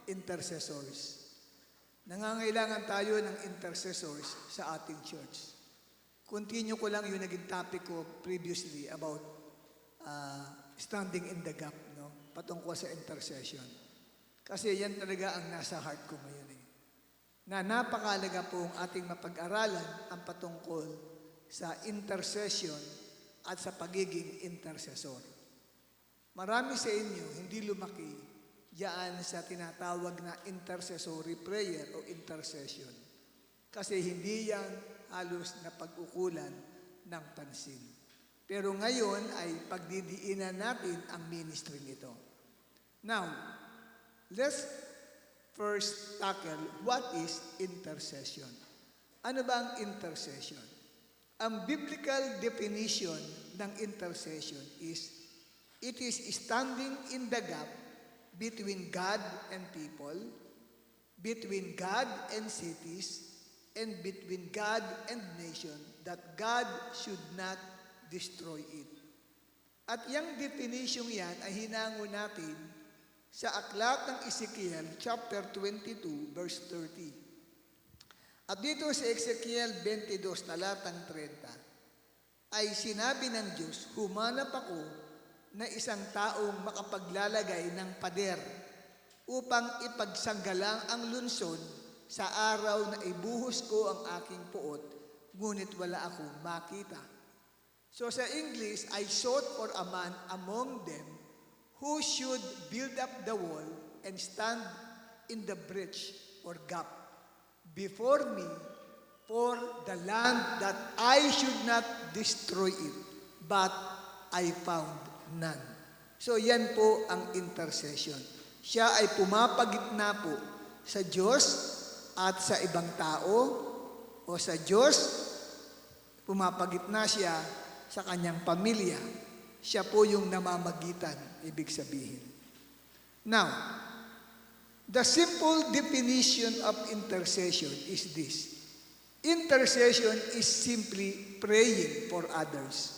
intercessors. Nangangailangan tayo ng intercessors sa ating church. Continue ko lang yung naging topic ko previously about standing in the gap, no? Patungkol sa intercession. Kasi yan talaga ang nasa heart ko ngayon eh. Na napakalaga pong ating mapag-aralan ang patungkol sa intercession at sa pagiging intercessor. Marami sa inyo hindi lumaki diyan sa tinatawag na intercessory prayer o intercession. Kasi hindi yan halos na pag-ukulan ng pansin. Pero ngayon ay pagdidiinan natin ang ministry nito. Now, let's first tackle what is intercession. Ano ba ang intercession? Ang biblical definition ng intercession is it is standing in the gap between God and people, between God and cities, and between God and nation, that God should not destroy it. At yung definition yan ay hinango natin sa aklat ng Ezekiel, chapter 22, verse 30. At dito sa Ezekiel 22, talatang 30, ay sinabi ng Diyos, humanap ako na isang taong makapaglalagay ng pader upang ipagsanggalang ang lungsod sa araw na ibuhos ko ang aking puot, ngunit wala akong makita. So sa English, I sought for a man among them who should build up the wall and stand in the breach or gap before me for the land that I should not destroy it, but I found none. So yan po ang intercession. Siya ay pumapagitna po sa Diyos at sa ibang tao o sa Diyos, pumapagitna siya sa kanyang pamilya. Siya po yung namamagitan, ibig sabihin. Now, the simple definition of intercession is this. Intercession is simply praying for others.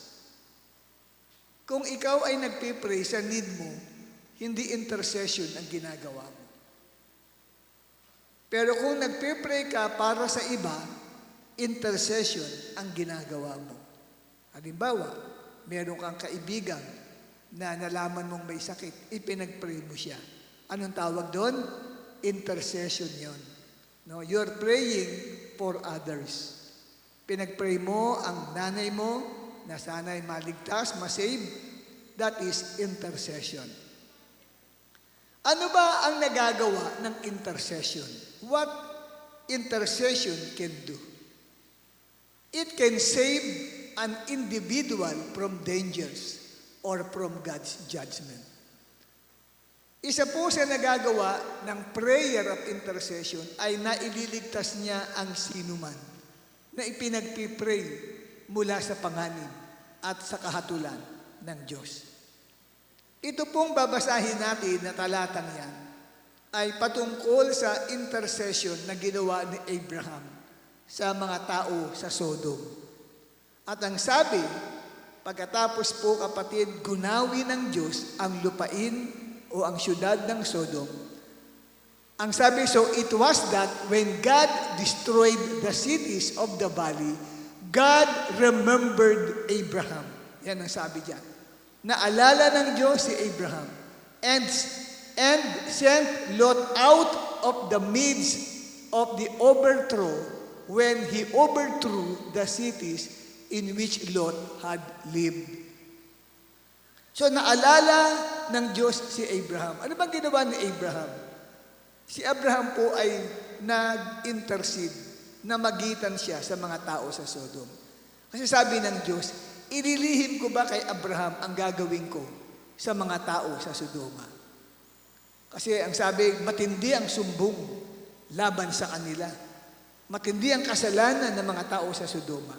Kung ikaw ay nagpipray sa need mo, hindi intercession ang ginagawa mo. Pero kung nagpipray ka para sa iba, intercession ang ginagawa mo. Halimbawa, meron kang kaibigan na nalaman mong may sakit, ipinagpray mo siya. Anong tawag doon? Intercession yon. No, you're praying for others. Pinagpray mo ang nanay mo, na sana'y maligtas, masave, that is intercession. Ano ba ang nagagawa ng intercession? What intercession can do? It can save an individual from dangers or from God's judgment. Isa po sa nagagawa ng prayer of intercession ay naililigtas niya ang sinuman na ipinagpipray mula sa panganib at sa kahatulan ng Diyos. Ito pong babasahin natin na talatang yan ay patungkol sa intercession na ginawa ni Abraham sa mga tao sa Sodom. At ang sabi, pagkatapos po kapatid, gunawi ng Diyos ang lupain o ang syudad ng Sodom. Ang sabi, so it was that when God destroyed the cities of the valley, God remembered Abraham. Yan ang sabi diyan. Naalala ng Diyos si Abraham and sent Lot out of the midst of the overthrow when he overthrew the cities in which Lot had lived. So naalala ng Diyos si Abraham. Ano bang ginawa ni Abraham? Si Abraham po ay nag-intercede na magitan siya sa mga tao sa Sodom. Kasi sabi ng Diyos, ililihim ko ba kay Abraham ang gagawin ko sa mga tao sa Sodoma? Kasi ang sabi, matindi ang sumbong laban sa kanila. Matindi ang kasalanan ng mga tao sa Sodoma.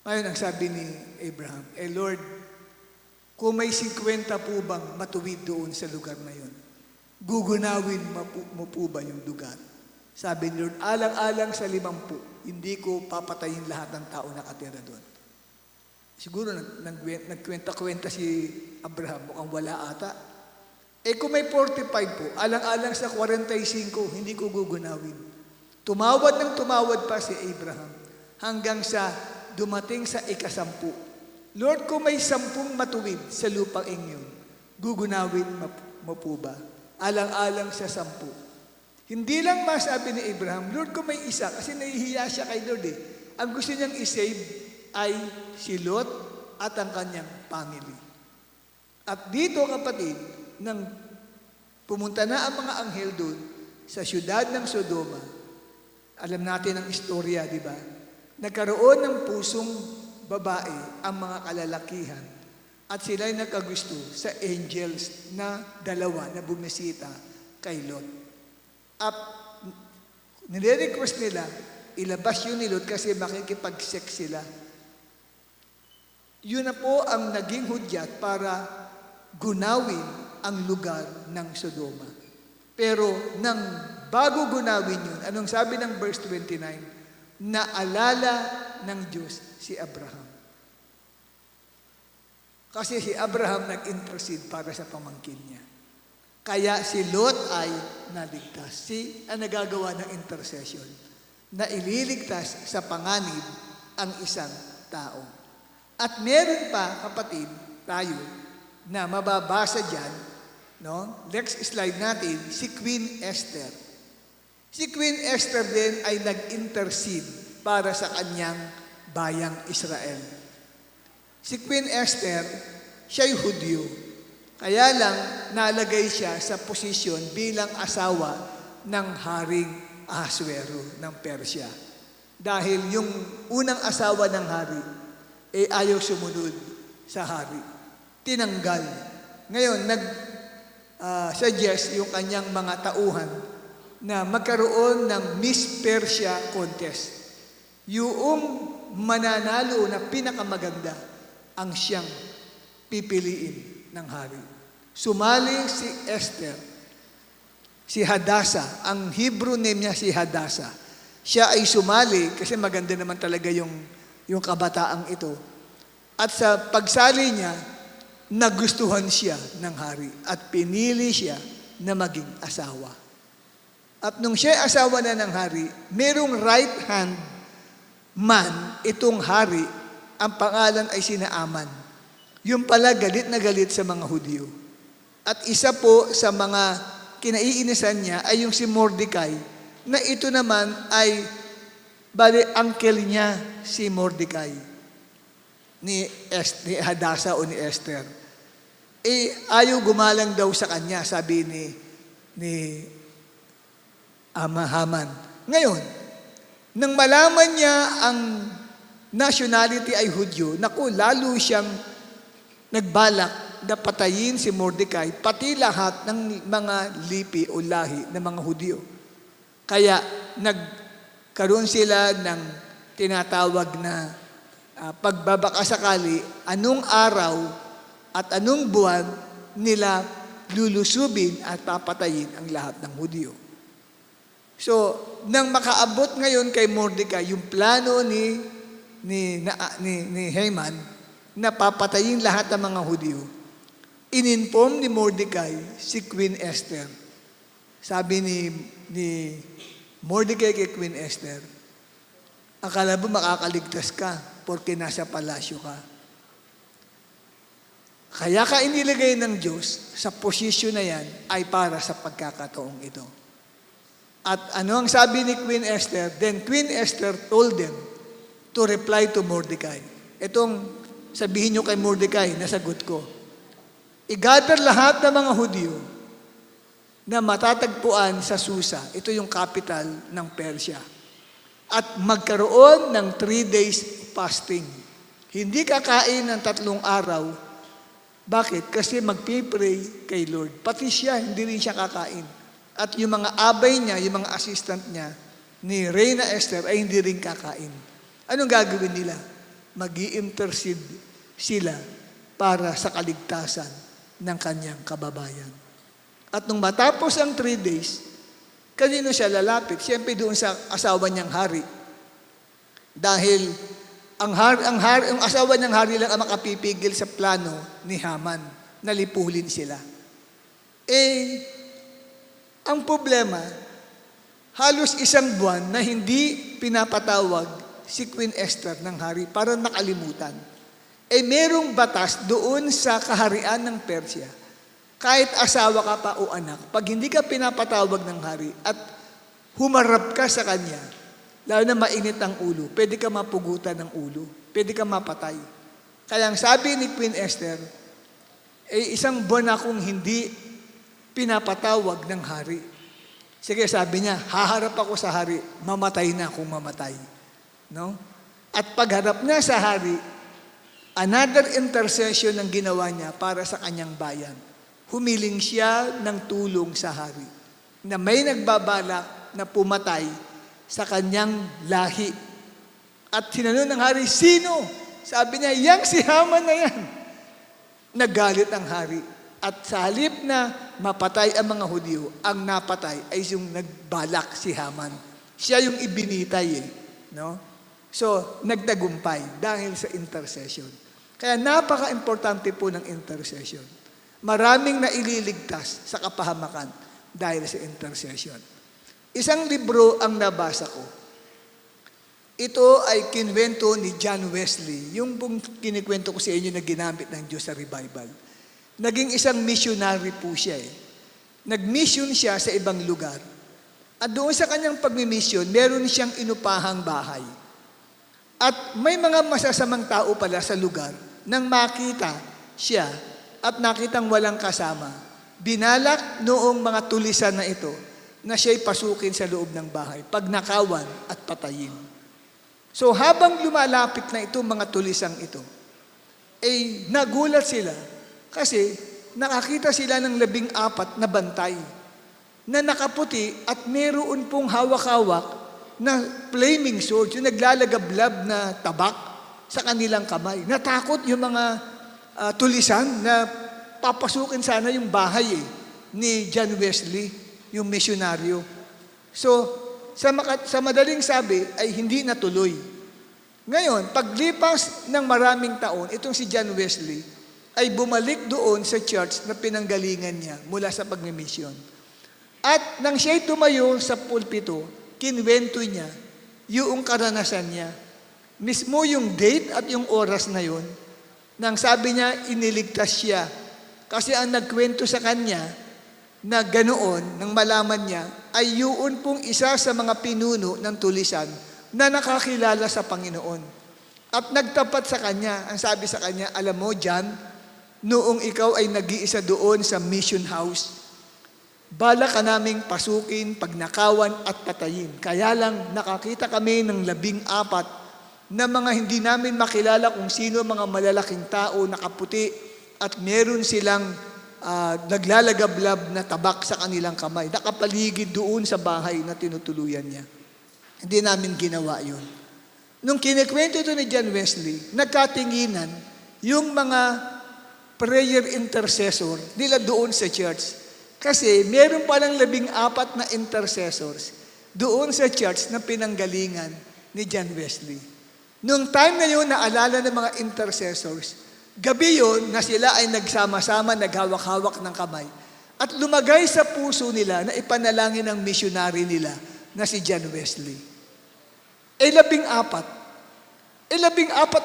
Ngayon ang sabi ni Abraham, Lord, kung may 50 po bang matuwid doon sa lugar na yun, gugunawin mo po ba yung lugar? Sabi ni Lord, alang-alang sa 50, hindi ko papatayin lahat ng tao nakatira doon. Siguro nagkwenta-kwenta si Abraham, mukhang wala ata. Kung may 45 po, alang-alang sa 45, hindi ko gugunawin. Tumawad ng tumawad pa si Abraham hanggang sa dumating sa ika-10. Lord, kung may 10 matuwid sa lupang inyon, gugunawin mo po ba? Alang-alang sa 10. Hindi lang masabi ni Abraham, Lord, kung may isa, kasi nahihiya siya kay Lord eh. Ang gusto niyang isave ay si Lot at ang kanyang family. At dito, kapatid, nang pumunta na ang mga anghel doon sa siyudad ng Sodoma, alam natin ang istorya, di ba? Nagkaroon ng pusong babae ang mga kalalakihan at sila'y nagkagusto sa angels na 2 na bumisita kay Lot. At nire-request nila, ilabas yun ni Lot kasi makikipag-sex sila. Yun na po ang naging hudyat para gunawin ang lugar ng Sodoma. Pero nang bago gunawin yun, anong sabi ng verse 29? Naalala ng Diyos si Abraham. Kasi si Abraham nag-intercede para sa pamangkin niya. Kaya si Lot ay naligtas. Ang nagagawa ng intercession na ililigtas sa panganib ang isang tao. At meron pa, kapatid, tayo, na mababasa dyan, no? Next slide natin, si Queen Esther. Si Queen Esther din ay nag-intercede para sa kanyang bayang Israel. Si Queen Esther, siya'y Hudyo. Kaya lang, nalagay siya sa posisyon bilang asawa ng Haring Ahasuero ng Persya. Dahil yung unang asawa ng hari, ayaw sumunod sa hari. Tinanggal. Ngayon, suggest yung kanyang mga tauhan na magkaroon ng Miss Persia contest. Yung mananalo na pinakamaganda ang siyang pipiliin ng hari. Sumali si Esther, si Hadassah, ang Hebrew name niya si Hadassah. Siya ay sumali kasi maganda naman talaga yung kabataang ito. At sa pagsali niya, nagustuhan siya ng hari at pinili siya na maging asawa. At nung siya ay asawa na ng hari, merong right hand man itong hari, ang pangalan ay si Naaman. Yung pala galit na galit sa mga Hudyo. At isa po sa mga kinaiinisan niya ay yung si Mordecai, na ito naman ay uncle niya si Mordecai, ni Hadassah o ni Esther. Ayaw gumalang daw sa kanya, sabi ni Haman. Ngayon, nang malaman niya ang nationality ay Hudyo, naku, lalo siyang nagbalak na patayin si Mordecai, pati lahat ng mga lipi o lahi ng mga Hudyo. Kaya nagkaroon sila ng tinatawag na pagbabakasakali, anong araw at anong buwan nila lulusubin at papatayin ang lahat ng Hudyo. So, nang makaabot ngayon kay Mordecai, yung plano ni Haman na papatayin lahat ng mga Hudyo, in-inform ni Mordecai si Queen Esther. Sabi ni Mordecai kay Queen Esther, akala mo makakaligtas ka porque nasa palasyo ka. Kaya ka inilagay ng Diyos sa posisyon na yan ay para sa pagkakataong ito. At ano ang sabi ni Queen Esther? Then Queen Esther told them to reply to Mordecai. Itong sabihin nyo kay Mordecai, nasagot ko. I-gather lahat ng mga Hudyo na matatagpuan sa Susa. Ito yung capital ng Persia. At magkaroon ng 3 days fasting. Hindi kakain ng 3 araw. Bakit? Kasi magpipray kay Lord. Pati siya, hindi rin siya kakain. At yung mga abay niya, yung mga assistant niya, ni Reyna Esther ay hindi rin kakain. Anong gagawin nila? Mag-i-intercede sila para sa kaligtasan ng kanyang kababayan. At nung matapos ang 3 days, kanino siya lalapit? Siyempre doon sa asawa niyang hari. Dahil ang asawa niyang hari lang ang makapipigil sa plano ni Haman na lipulin sila. Eh, ang problema, halos isang buwan na hindi pinapatawag si Queen Esther ng hari para nakalimutan. Eh merong batas doon sa kaharian ng Persia. Kahit asawa ka pa o anak, pag hindi ka pinapatawag ng hari at humarap ka sa kanya, lalo na mainit ang ulo, pwede ka mapugutan ng ulo, pwede ka mapatay. Kaya ang sabi ni Queen Esther, eh isang buwan akong hindi pinapatawag ng hari. Sige, sabi niya, haharap ako sa hari, mamatay na kung mamatay. No? At pagharap niya sa hari, another intercession ang ginawa niya para sa kanyang bayan. Humiling siya ng tulong sa hari na may nagbabalak na pumatay sa kanyang lahi. At tinanong ng hari, sino? Sabi niya, yang si Haman na yan. Nagalit ang hari. At sa halip na mapatay ang mga Hudyo, ang napatay ay yung nagbalak si Haman. Siya yung ibinitay eh. No? So, nagtagumpay dahil sa intercession. Kaya napaka-importante po ng intercession. Maraming naililigtas sa kapahamakan dahil sa intercession. Isang libro ang nabasa ko. Ito ay kinwento ni John Wesley, yung pong kinikwento ko sa inyo na ginamit ng Diyos sa revival. Naging isang missionary po siya eh. Nag-mission siya sa ibang lugar. At doon sa kanyang pag-mission, meron siyang inupahang bahay. At may mga masasamang tao pala sa lugar nang makita siya at nakitang walang kasama. Binalak noong mga tulisan na ito na siya'y pasukin sa loob ng bahay, pagnakawan at patayin. So habang lumalapit na ito mga tulisang ito, eh nagulat sila kasi nakakita sila ng 14 na bantay na nakaputi at meron pong hawak-hawak na flaming sword, yung naglalagablab na tabak sa kanilang kamay. Natakot yung mga tulisan na papasukin sana yung bahay ni John Wesley, yung misyonaryo. So, sa madaling sabi, ay hindi natuloy. Ngayon, paglipas ng maraming taon, itong si John Wesley ay bumalik doon sa church na pinanggalingan niya mula sa pagmimisyon. At nang siya'y tumayo sa pulpito, kinwento niya yung karanasan niya. Mismo yung date at yung oras na yun, nang sabi niya, iniligtas siya. Kasi ang nagkwento sa kanya na ganoon, nang malaman niya, ay yun pong isa sa mga pinuno ng tulisan na nakakilala sa Panginoon. At nagtapat sa kanya, ang sabi sa kanya, alam mo, John, noong ikaw ay nag-iisa doon sa mission house, bala ka naming pasukin, pagnakawan at patayin. Kaya lang nakakita kami ng 14 na mga hindi namin makilala kung sino mga malalaking tao nakaputi at meron silang naglalagablab na tabak sa kanilang kamay. Nakapaligid doon sa bahay na tinutuluyan niya. Hindi namin ginawa yun. Nung kinikwento ito ni John Wesley, nagkatinginan yung mga prayer intercessor nila doon sa church. Kasi meron palang 14 na intercessors doon sa church na pinanggalingan ni John Wesley. Nung time na yun, naalala ng mga intercessors, gabi yun na sila ay nagsama-sama, naghawak-hawak ng kamay at lumagay sa puso nila na ipanalangin ng missionary nila na si John Wesley. 14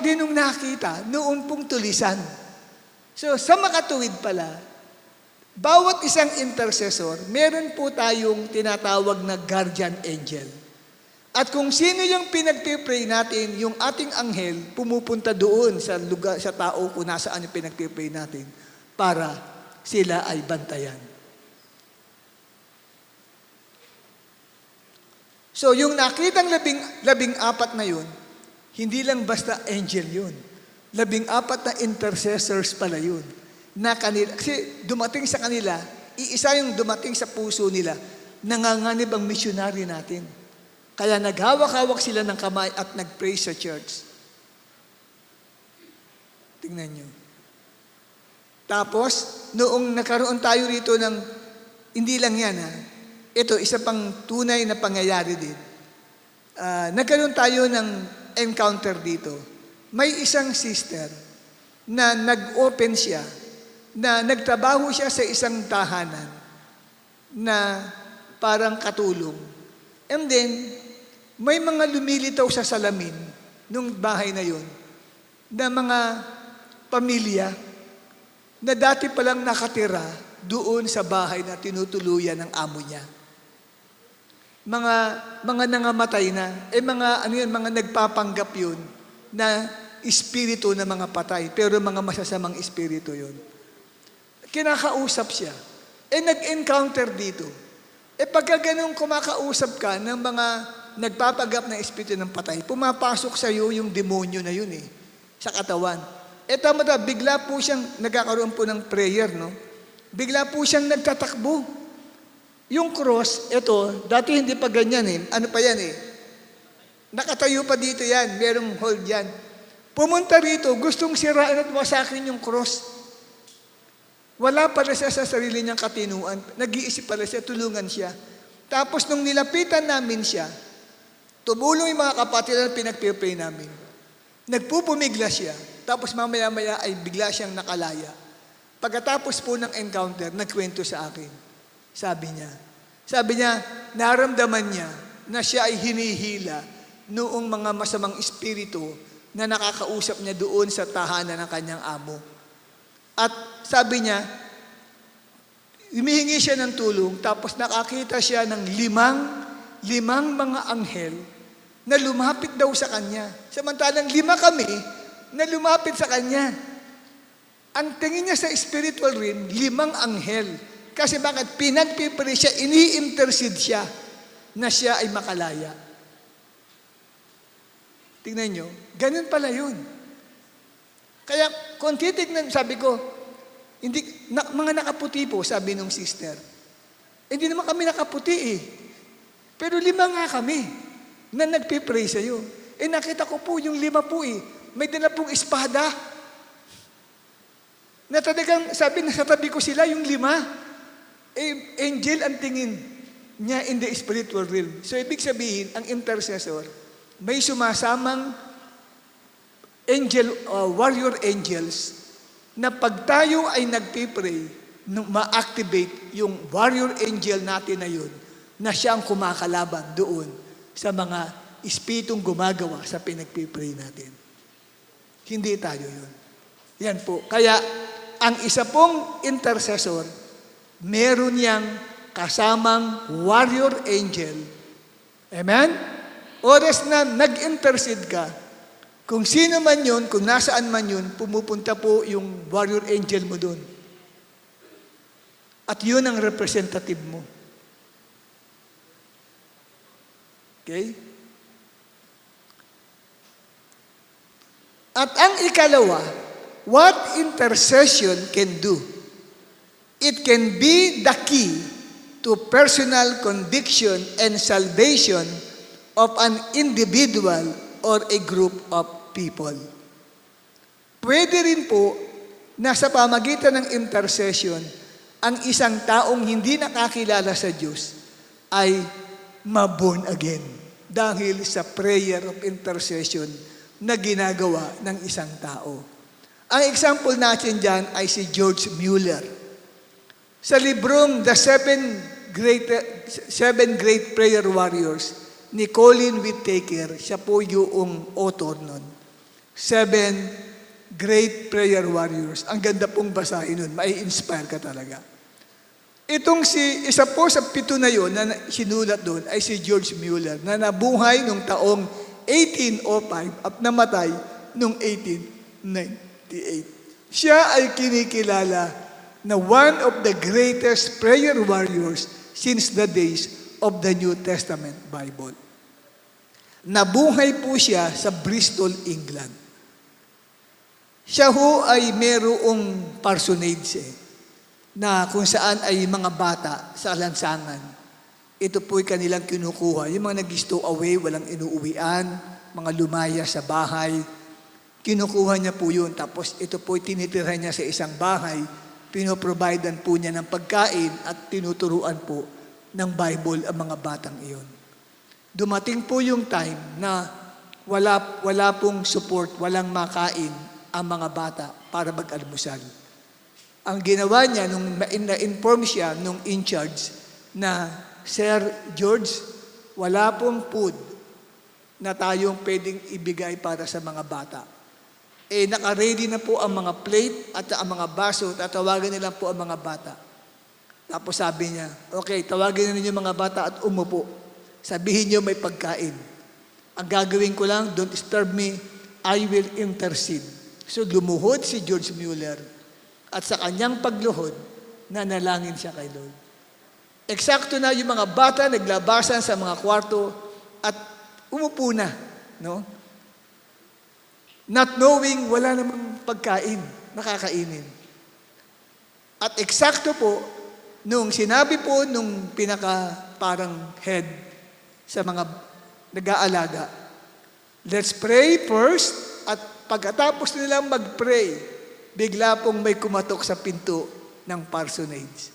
din nung nakita noong pong tulisan. So, sa makatuwid pala, bawat isang intercessor, meron po tayong tinatawag na guardian angel. At kung sino yung pinagpipray natin, yung ating anghel, pumupunta doon sa lugar, sa tao kung nasaan yung pinagpipray natin para sila ay bantayan. So, yung nakitang 14 na yun, hindi lang basta angel yun. 14 na intercessors pala yun. Na kanila, kasi dumating sa kanila, iisa yung dumating sa puso nila, nanganganib ang missionary natin. Kaya naghawak-hawak sila ng kamay at nag-pray sa church. Tingnan nyo. Tapos, noong nakaroon tayo rito ng, hindi lang yan ha, ito, isa pang tunay na pangyayari din. Nagkaroon tayo ng encounter dito. May isang sister na nag-open siya na nagtrabaho siya sa isang tahanan na parang katulong. And then, may mga lumilitaw sa salamin nung bahay na yun na mga pamilya na dati palang nakatira doon sa bahay na tinutuluyan ng amo niya. Mga nangamatay na, mga nagpapanggap yun na espiritu ng mga patay, pero mga masasamang espiritu yun. Kinakausap siya. Nag-encounter dito. Pagka ganun kumakausap ka ng mga nagpapagap na espiritu ng patay, pumapasok sa iyo yung demonyo na yun sa katawan. Tama, bigla po siyang nagkakaroon po ng prayer, no? Bigla po siyang nagtatakbo. Yung cross, dati hindi pa ganyan Ano pa yan Nakatayo pa dito yan, merong hold yan. Pumunta rito, gustong sirain at wasakin yung cross. Wala pala siya sa sarili niyang katinuan. Nag-iisip pala siya, tulungan siya. Tapos nung nilapitan namin siya, tumulong yung mga kapatid na pinagpipray namin. Nagpupumigla siya. Tapos mamaya-maya ay bigla siyang nakalaya. Pagkatapos po ng encounter, nagkwento sa akin. Sabi niya, naramdaman niya na siya ay hinihila noong mga masamang espiritu na nakakausap niya doon sa tahanan ng kanyang amo. At sabi niya, humihingi siya ng tulong, tapos nakakita siya ng limang mga anghel na lumapit daw sa kanya. Samantalang 5 kami na lumapit sa kanya. Ang tingin niya sa spiritual realm, 5 anghel. Kasi bakit? Pinagpipray siya, ini-intercede siya na siya ay makalaya. Tingnan nyo, ganun pala yun. Kaya kung titignan, sabi ko, mga nakaputi po, sabi nung sister. Hindi naman kami nakaputi Pero 5 nga kami na nagpipray sa'yo. Nakita ko po yung 5 po May dala pong espada. Na talagang, sabi na sa tabi ko sila, yung 5. Angel ang tingin niya in the spiritual realm. So, ibig sabihin, ang intercessor, may sumasamang warrior angels na pag tayo ay nagpipray, ma-activate yung warrior angel natin na yun, na siya ang kumakalaban doon sa mga espiritong gumagawa sa pinagpipray natin. Hindi tayo yun. Yan po. Kaya, ang isa pong intercessor, meron niyang kasamang warrior angel. Amen? Oras na nag-intercede ka, kung sino man yun, kung nasaan man yun, pumupunta po yung warrior angel mo doon. At yun ang representative mo. Okay? At ang ikalawa, what intercession can do? It can be the key to personal conviction and salvation of an individual or a group of people. Pwede rin po na sa pamagitan ng intercession, ang isang taong hindi nakakilala sa Diyos ay ma-born again dahil sa prayer of intercession na ginagawa ng isang tao. Ang example natin dyan ay si George Mueller. Sa librong The Seven Great Prayer Warriors ni Colin Whittaker, siya po yung author nun. 7 Great Prayer Warriors. Ang ganda pong basahin nun. Mai-inspire ka talaga. Isa po sa 7 na yun na sinulat doon ay si George Mueller na nabuhay nung taong 1805 at namatay nung 1898. Siya ay kinikilala na one of the greatest prayer warriors since the days of the New Testament Bible. Nabuhay po siya sa Bristol, England. Siya ho ay merong parsonage na kung saan ay mga bata sa lansangan. Ito po'y kanilang kinukuha. Yung mga nag-stow away, walang inuuwian, mga lumaya sa bahay, kinukuha niya po yun. Tapos ito po'y tinitira niya sa isang bahay, pinoprovidean po niya ng pagkain at tinuturuan po ng Bible ang mga batang iyon. Dumating po yung time na wala pong support, walang makain ang mga bata para mag-almusal. Ang ginawa niya, nung na-inform siya nung in charge na, Sir George, wala pong food na tayong pwedeng ibigay para sa mga bata. Naka-ready na po ang mga plate at ang mga baso, tatawagan nila po ang mga bata. Tapos sabi niya, okay, tawagin na ninyo mga bata at umupo. Sabihin niyo may pagkain. Ang gagawin ko lang, don't disturb me, I will intercede. So lumuhod si George Mueller at sa kanyang pagluhod, nanalangin siya kay Lord. Eksakto na yung mga bata naglabasan sa mga kwarto at umupo na. No? Not knowing, wala namang pagkain, nakakainin. At eksakto po, nung sinabi po nung parang head sa mga nag-aalaga, let's pray first, at pagkatapos nilang mag-pray, bigla pong may kumatok sa pinto ng parsonage.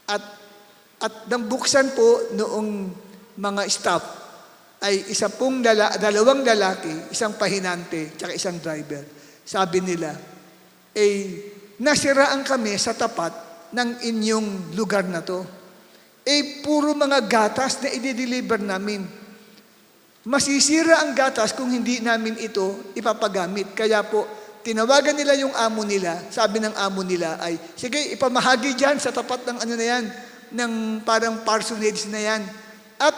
At nang buksan po noong mga staff, ay dalawang lalaki, isang pahinante, tsaka isang driver. Sabi nila, nasiraan kami sa tapat ng inyong lugar na to. Puro mga gatas na i-deliver namin. Masisira ang gatas kung hindi namin ito ipapagamit. Kaya po, tinawagan nila yung amo nila. Sabi ng amo nila ay, sige, ipamahagi dyan sa tapat ng ano na yan, ng parang parsonage na yan. At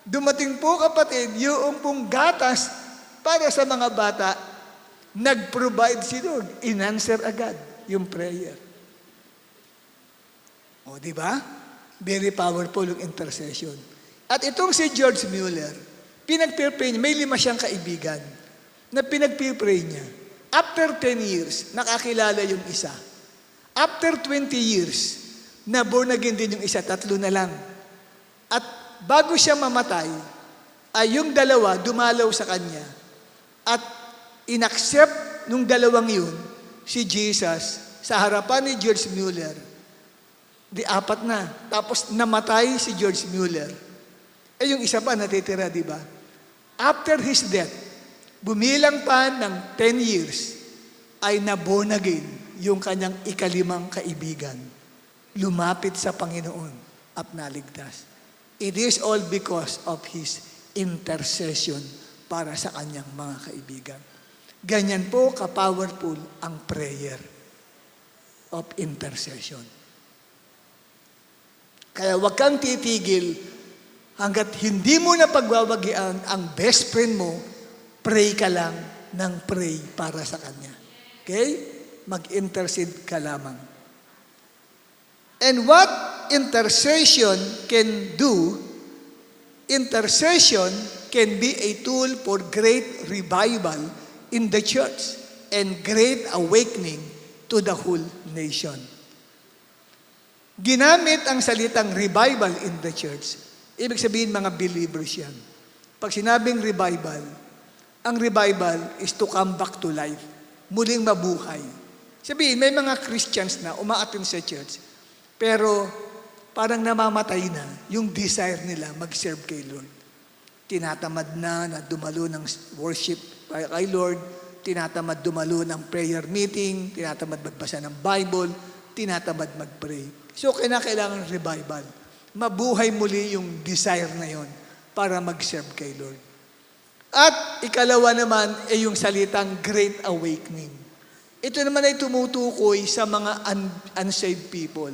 dumating po, kapatid, yung pong gatas para sa mga bata, nag-provide si Lord. In-answer agad yung prayer. O, di ba? Very powerful yung intercession. At itong si George Mueller, pinag-pray niya, may 5 siyang kaibigan na pinag-pray niya. After 10 years, nakakilala yung isa. After 20 years, na born again din yung isa, 3 na lang. At bago siya mamatay, ay yung 2 dumalaw sa kanya. At inaccept nung 2 yun, si Jesus, sa harapan ni George Mueller. 4 na. Tapos namatay si George Mueller. Yung isa pa natitira, di ba? After his death, bumilang pa ng 10 years, ay na-born again yung kanyang 5 kaibigan. Lumapit sa Panginoon at naligtas. It is all because of his intercession para sa kanyang mga kaibigan. Ganyan po ka-powerful ang prayer of intercession. Kaya huwag kang titigil hanggat hindi mo na pagwawagian ang best friend mo, pray ka lang ng pray para sa kanya. Okay? Mag-intercede ka lamang. And what intercession can do, intercession can be a tool for great revival in the church and great awakening to the whole nation. Ginamit ang salitang revival in the church. Ibig sabihin, mga believers yan. Pag sinabing revival, ang revival is to come back to life. Muling mabuhay. Sabihin, may mga Christians na umaattend sa church, pero parang namamatay na yung desire nila mag-serve kay Lord. Tinatamad na dumalo ng worship kay Lord, tinatamad dumalo ng prayer meeting, tinatamad magbasa ng Bible, tinatamad mag-pray. So, kailangan revival. Mabuhay muli yung desire na yon para mag-serve kay Lord. At ikalawa naman ay yung salitang Great Awakening. Ito naman ay tumutukoy sa mga unsaved people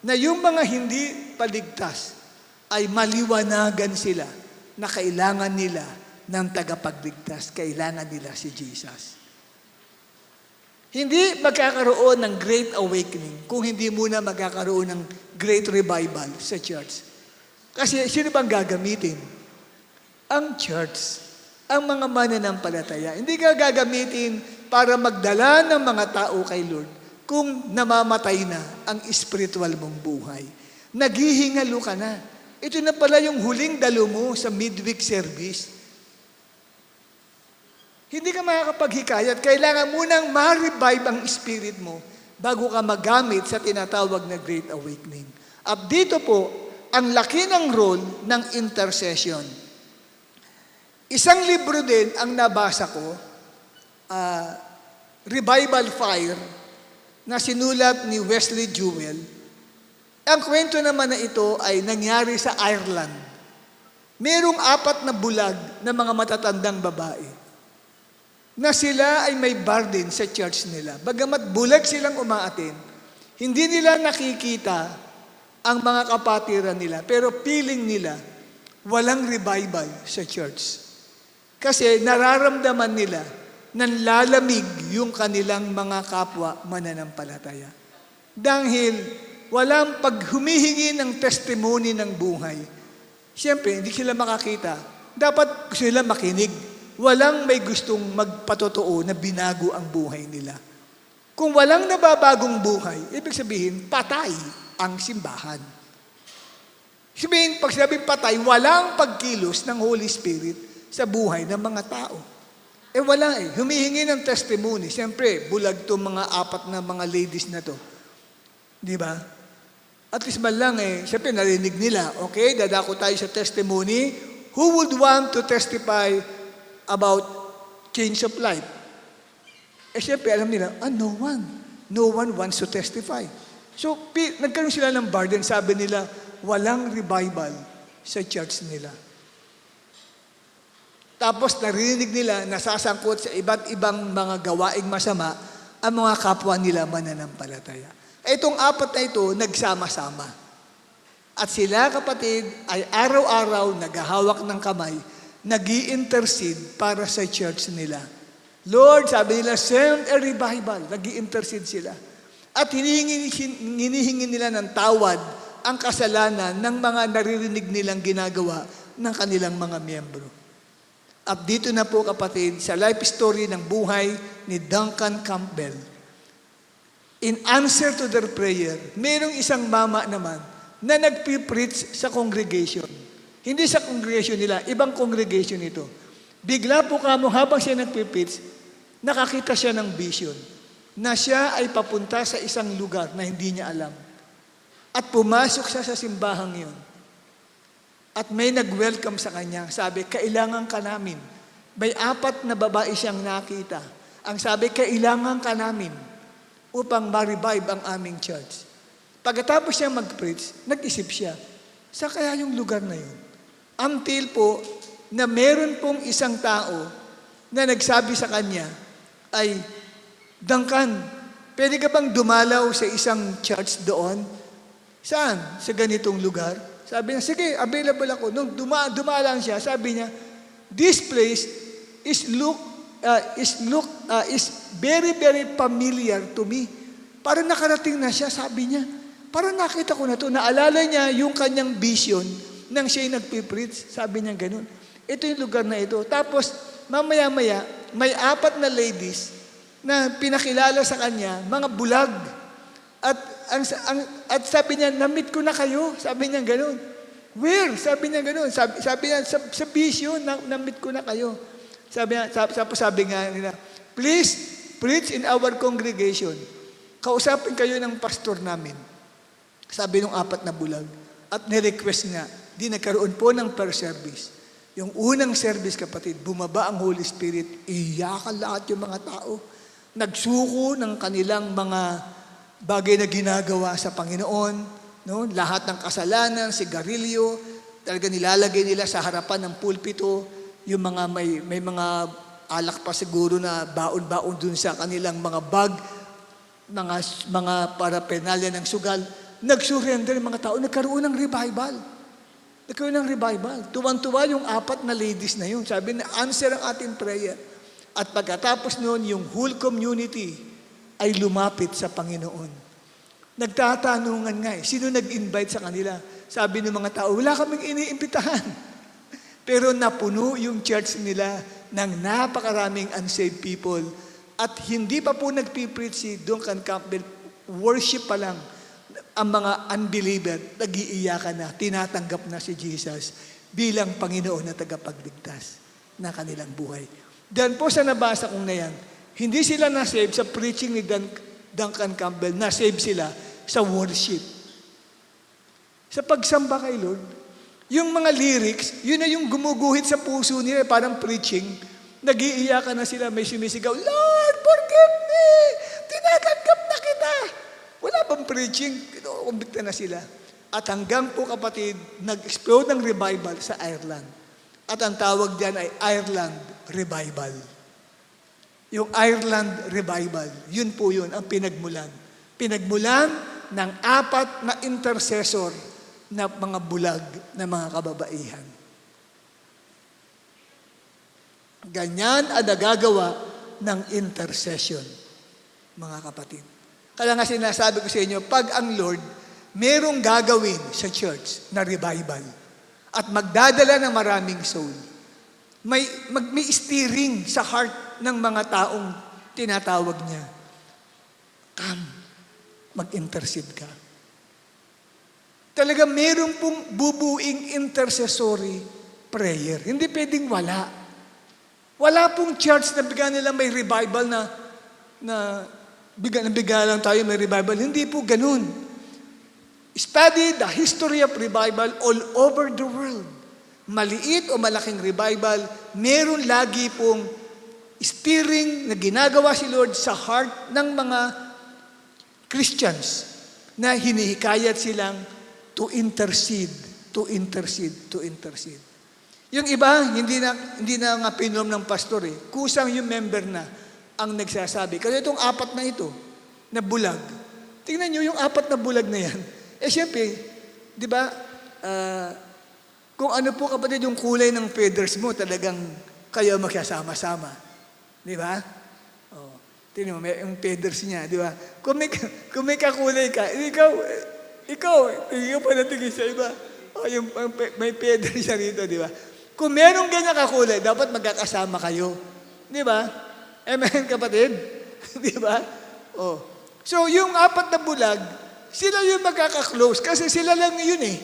na yung mga hindi paligtas ay maliwanagan sila na kailangan nila ng tagapagligtas, kailangan nila si Jesus. Hindi magkakaroon ng Great Awakening kung hindi muna magkakaroon ng Great Revival sa church. Kasi sino bang gagamitin? Ang church, ang mga mananampalataya. Hindi ka gagamitin para magdala ng mga tao kay Lord kung namamatay na ang spiritual mong buhay. Naghihingalo ka na. Ito na pala yung huling dalo mo sa midweek service. Hindi ka makakapaghikayat. Kailangan munang ma-revive ang spirit mo bago ka magamit sa tinatawag na Great Awakening. At dito po, ang laki ng role ng intercession. Isang libro din ang nabasa ko, Revival Fire, na sinulat ni Wesley Jewell. Ang kwento naman na ito ay nangyari sa Ireland. Merong 4 na bulag na mga matatandang babae na sila ay may burden sa church nila. Bagamat bulag silang umaatin, hindi nila nakikita ang mga kapatiran nila, pero feeling nila walang revival sa church. Kasi nararamdaman nila nanlalamig yung kanilang mga kapwa mananampalataya. Dahil walang paghumihingi ng testimony ng buhay. Siyempre, hindi sila makakita. Dapat sila makinig. Walang may gustong magpatotoo na binago ang buhay nila. Kung walang nababagong buhay, ibig sabihin, patay ang simbahan. Sabihin, pag sabihin patay, walang pagkilos ng Holy Spirit sa buhay ng mga tao. Wala eh. Humihingi ng testimony. Siyempre, bulag to mga 4 na mga ladies na to. Di ba? At least man lang siyempre narinig nila, okay, dadako tayo sa testimony. Who would want to testify about change of life? Siyempre, alam nila, no one. No one wants to testify. So, nagkaroon sila ng burden. Sabi nila, walang revival sa church nila. Tapos narinig nila, nasasangkot sa iba't ibang mga gawaing masama ang mga kapwa nila mananampalataya. Itong 4 na ito, nagsama-sama. At sila, kapatid, ay araw-araw naghahawak ng kamay, nag-i-intercede para sa church nila. Lord, sabi nila, send a revival. Nag-i-intercede sila. At hinihingi nila ng tawad ang kasalanan ng mga naririnig nilang ginagawa ng kanilang mga miyembro. At dito na po, kapatid, sa life story ng buhay ni Duncan Campbell. In answer to their prayer, mayroong isang mama naman na nagpipreach sa congregation. Hindi sa congregation nila, ibang congregation ito. Bigla po kamo habang siya nagpipreach, nakakita siya ng vision na siya ay papunta sa isang lugar na hindi niya alam. At pumasok siya sa simbahang yun. At may nag-welcome sa kanya. Sabi, kailangan ka namin. May 4 na babae siyang nakita. Ang sabi, kailangan ka namin upang ma-revive ang aming church. Pagkatapos siya mag-preach, nag-isip siya, sa kaya yung lugar na yun? Until po, na meron pong isang tao na nagsabi sa kanya, ay, Duncan, pwede ka bang dumalaw sa isang church doon? Saan? Sa ganitong lugar? Sabi niya, sige, available ako. Nung dumalang siya, sabi niya, this place is very, very familiar to me. Parang nakarating na siya, sabi niya. Parang nakita ko na to. Naalala niya yung kanyang vision nang siya'y nagpipreach. Sabi niya ganun. Ito yung lugar na ito. Tapos, mamaya-maya, may 4 na ladies na pinakilala sa kanya, mga bulag. At sabi niya, na-meet ko na kayo. Sabi niya gano'n. Where? Sabi niya gano'n. Sabi niya, sa vision, na-meet ko na kayo. Sabi nga nila, please, preach in our congregation. Kausapin kayo ng pastor namin. Sabi ng 4 na bulag. At nirequest nga, di nagkaroon po ng per service. Yung unang service, kapatid, bumaba ang Holy Spirit, iyakan lahat yung mga tao. Nagsuko ng kanilang mga bagay na ginagawa sa Panginoon, no? Lahat ng kasalanan, sigarilyo, talaga nilalagay nila sa harapan ng pulpito, yung mga may mga alak pa siguro na baon-baon dun sa kanilang mga bag, mga paraphernalia ng sugal. Nag-surrender yung mga tao, nagkaroon ng revival. Nagkaroon ng revival. Tuwan-tuwa yung 4 na ladies na yun. Sabi na, answer ang ating prayer. At pagkatapos noon, yung whole community ay lumapit sa Panginoon. Nagtatanungan nga sino nag-invite sa kanila? Sabi ng mga tao, wala kaming iniimbitahan. Pero napuno yung church nila ng napakaraming unsaved people. At hindi pa po nagpipreach si Duncan Campbell, worship pa lang ang mga unbeliever, nag-iiyakan na, tinatanggap na si Jesus bilang Panginoon na tagapagligtas na kanilang buhay. Dan po sa nabasa kong na yan, hindi sila na-save sa preaching ni Duncan Campbell, na-save sila sa worship. Sa pagsamba kay Lord, yung mga lyrics, yun na yung gumuguhit sa puso nila, parang preaching, nag-iiyakan na sila, may sumisigaw, Lord, forgive me! Tinatanggap na kita! Wala pang preaching, kumbikta na sila. At hanggang po kapatid, nag-explode ng revival sa Ireland. At ang tawag diyan ay Ireland Revival. Yung Ireland Revival, yun po yun ang pinagmulan. Pinagmulan ng 4 na intercessor na mga bulag na mga kababaihan. Ganyan ang nagagawa ng intercession, mga kapatid. Kaya nga sinasabi ko sa inyo, pag ang Lord merong gagawin sa church na revival at magdadala ng maraming soul, may steering sa heart ng mga taong tinatawag niya. Come, mag-intercede ka. Talaga meron pong bubuing intercessory prayer. Hindi pwedeng wala. Wala pong church na bigyan nila may revival na bigyan lang tayo may revival. Hindi po ganun. Study the history of revival all over the world. Maliit o malaking revival, meron lagi pong steering na ginagawa si Lord sa heart ng mga Christians na hinihikayat silang to intercede, to intercede, to intercede. Yung iba, hindi na nga pinom ng pastor eh. Kusang yung member na ang nagsasabi. Kasi itong 4 na ito, na bulag. Tingnan nyo yung 4 na bulag na yan. Eh siyempre, di ba, kung ano po kapatid yung kulay ng feathers mo, talagang kayo magsasama-sama. Di ba? Oh, tingnan mo, yung feathers niya, di ba? Kung may kakulay ka, ikaw pa natingin sa iba. Oh, may feathers siya rito, di ba? Kung merong ganyan kakulay, dapat magkakasama kayo. Di ba? Amen, kapatid? Di ba? Oh. So, yung 4 na bulag, sila yung magkaka-close kasi sila lang yun eh.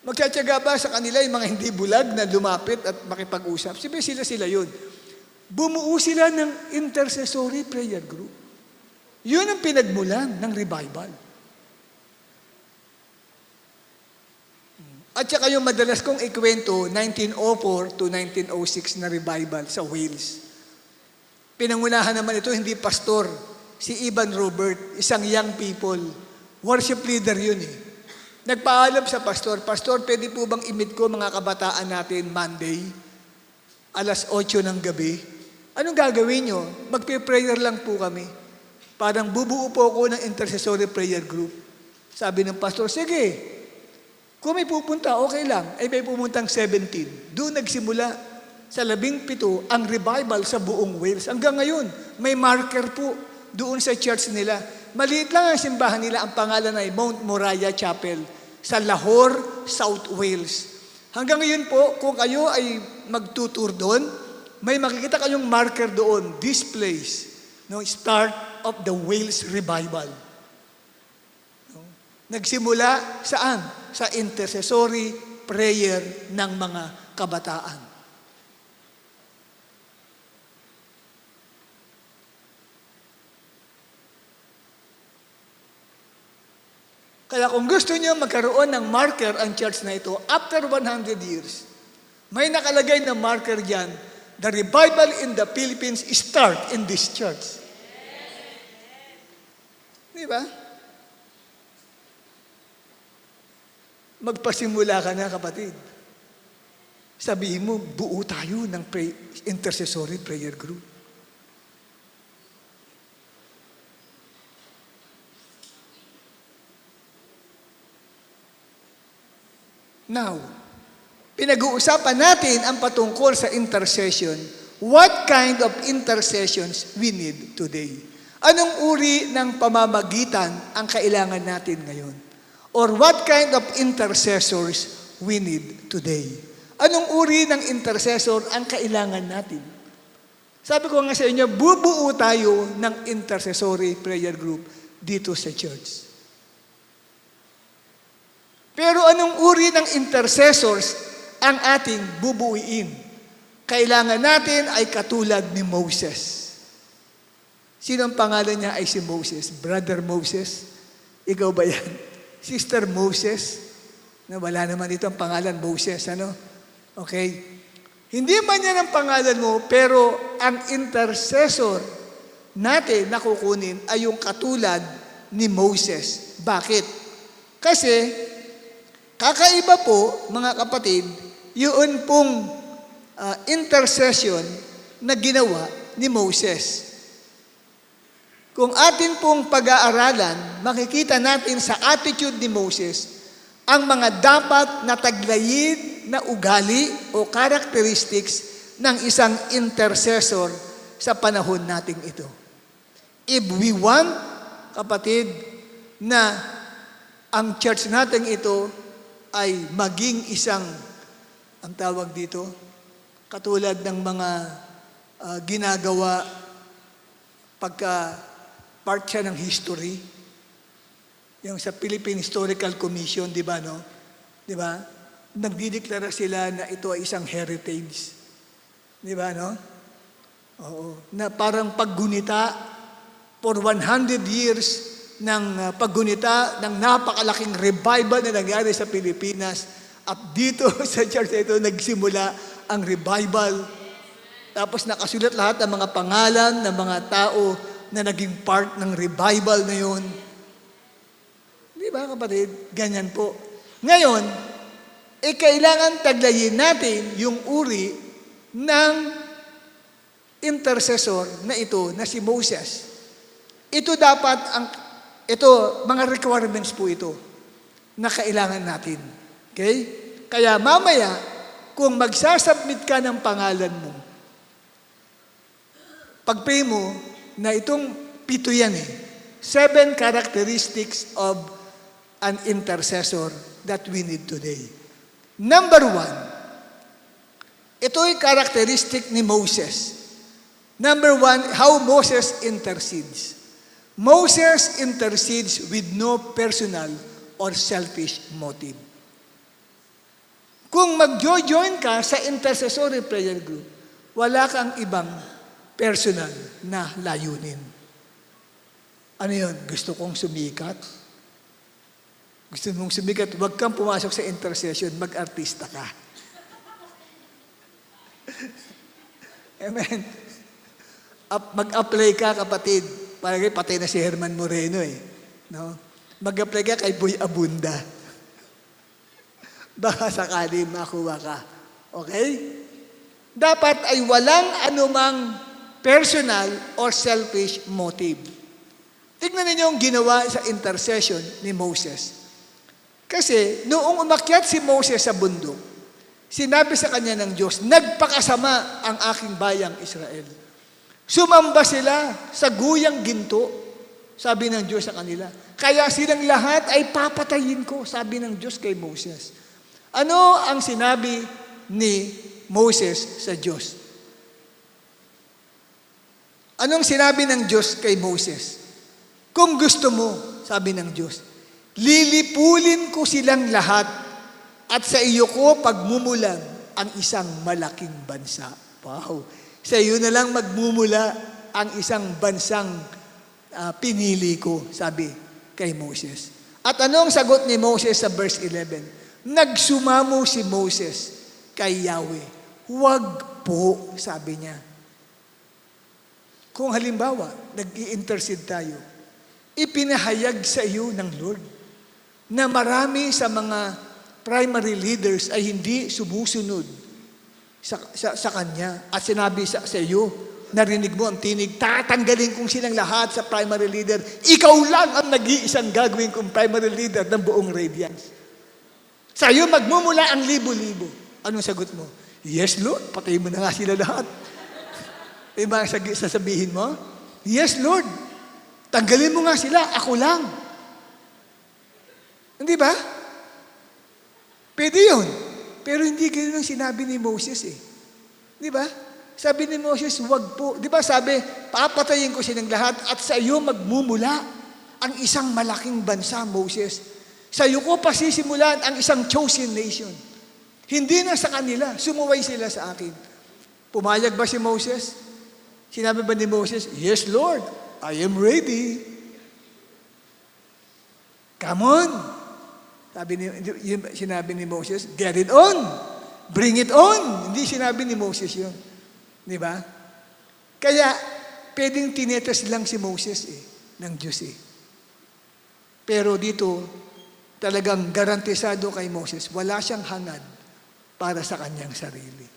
Magtsatsaga ba sa kanila yung mga hindi bulag na lumapit at makipag-usap? Siyempre sila yun. Bumuo sila ng intercessory prayer group. Yun ang pinagmulan ng revival. At saka yung madalas kong ikwento, 1904 to 1906 na revival sa Wales. Pinangunahan naman ito, hindi pastor, si Ivan Robert, isang young people. Worship leader yun eh. Nagpaalam sa pastor, Pastor, pwede po bang i-meet ko mga kabataan natin Monday, alas 8 ng gabi? Anong gagawin nyo? Magpe-prayer lang po kami. Parang bubuo po ako ng intercessory prayer group. Sabi ng pastor, sige, kung may pupunta, okay lang. Ay may pumuntang 17. Doon nagsimula sa 17 ang revival sa buong Wales. Hanggang ngayon, may marker po doon sa church nila. Maliit lang ang simbahan nila. Ang pangalan ay Mount Moriah Chapel sa Lahore, South Wales. Hanggang ngayon po, kung kayo ay magtutur doon, may makikita kayong marker doon, this place, no, start of the Wales revival. Nagsimula saan? Sa intercessory prayer ng mga kabataan. Kaya kung gusto niyo magkaroon ng marker ang church na ito, after 100 years, may nakalagay na marker diyan, the revival in the Philippines start in this church. Di ba? Magpasimula ka na, kapatid. Sabihin mo, buo tayo ng intercessory prayer group. Now, pinag-uusapan natin ang patungkol sa intercession. What kind of intercessions we need today? Anong uri ng pamamagitan ang kailangan natin ngayon? Or what kind of intercessors we need today? Anong uri ng intercessor ang kailangan natin? Sabi ko nga sa inyo, bubuo tayo ng intercessory prayer group dito sa church. Pero anong uri ng intercessors ang ating bubuuin? Kailangan natin ay katulad ni Moses. Sino ang pangalan niya ay si Moses? Brother Moses? Ikaw ba yan? Sister Moses, na wala naman dito ang pangalan Moses, ano? Okay? Hindi man yan ang pangalan mo, pero ang intercessor natin na kukunin ay yung katulad ni Moses. Bakit? Kasi, kakaiba po, mga kapatid, yun pong intercession na ginawa ni Moses. Kung atin pong pag-aaralan, makikita natin sa attitude ni Moses ang mga dapat na taglayin na ugali o characteristics ng isang intercessor sa panahon nating ito. If we want, kapatid, na ang church natin ito ay maging isang, ang tawag dito, katulad ng mga ginagawa pagka part siya ng history, yung sa Philippine Historical Commission, di ba, no? Di ba? Nagdideklara sila na ito ay isang heritage. Di ba, no? Oo. Na parang paggunita for 100 years ng paggunita ng napakalaking revival na nangyari sa Pilipinas. At dito sa church na ito nagsimula ang revival. Tapos nakasulat lahat ng mga pangalan ng mga tao na naging part ng revival na yun. Di ba, kapatid? Ganyan po. Ngayon, kailangan taglayin natin yung uri ng intercessor na ito, na si Moses. Ito dapat, mga requirements po ito na kailangan natin. Okay? Kaya mamaya, kung magsasubmit ka ng pangalan mo, pag-pray mo, na itong 7 yan 7 characteristics of an intercessor that we need today. Number 1, ito ay characteristic ni Moses. Number 1, how Moses intercedes. Moses intercedes with no personal or selfish motive. Kung mag-join ka sa intercessory prayer group, wala kang ibang personal na layunin. Ano yun? Gusto kong sumikat? Gusto mong sumikat? Huwag kang pumasok sa intercession, mag-artista ka. Amen. Mag-apply ka, kapatid. Parang patay na si Herman Moreno No? Mag-apply ka kay Boy Abunda. Baka sakali makuha ka. Okay? Dapat ay walang anumang personal or selfish motive. Tignan ninyo yung ginawa sa intercession ni Moses. Kasi noong umakyat si Moses sa bundok, sinabi sa kanya ng Diyos, nagpakasama ang aking bayang Israel. Sumamba sila sa guyang ginto, sabi ng Diyos sa kanila. Kaya silang lahat ay papatayin ko, sabi ng Diyos kay Moses. Ano ang sinabi ni Moses sa Diyos? Anong sinabi ng Diyos kay Moses? Kung gusto mo, sabi ng Diyos, lilipulin ko silang lahat at sa iyo ko pagmumulan ang isang malaking bansa. Wow! Sa iyo na lang magmumula ang isang bansang pinili ko, sabi kay Moses. At anong sagot ni Moses sa verse 11? Nagsumamo si Moses kay Yahweh. Huwag po, sabi niya. Kung halimbawa, nag-i-intercede tayo, ipinahayag sa iyo ng Lord na marami sa mga primary leaders ay hindi sumusunod sa Kanya. At sinabi sa iyo, narinig mo ang tinig, tatanggalin kong silang lahat sa primary leader. Ikaw lang ang nag-iisang gagawin kong primary leader ng buong Radiance. Sa iyo magmumula ang libo-libo. Anong sagot mo? Yes, Lord, patayin mo na nga sila lahat. Diba sasabihin mo? Yes, Lord. Tanggalin mo nga sila, ako lang. Hindi ba? Pwede yun. Pero hindi ganun ang sinabi ni Moses Di ba? Sabi ni Moses, wag po. Di ba sabi, papatayin ko silang lahat at sa iyo magmumula ang isang malaking bansa, Moses. Sa iyo ko pasisimulan ang isang chosen nation. Hindi na sa kanila, sumuway sila sa akin. Pumayag ba si Moses? Sinabi ba ni Moses, yes, Lord, I am ready. Come on. Sinabi ni Moses, get it on. Bring it on. Hindi sinabi ni Moses yun. Di ba? Kaya, pwedeng tinetest lang si Moses ng Diyos Pero dito, talagang garantisado kay Moses, wala siyang hangad para sa kanyang sarili.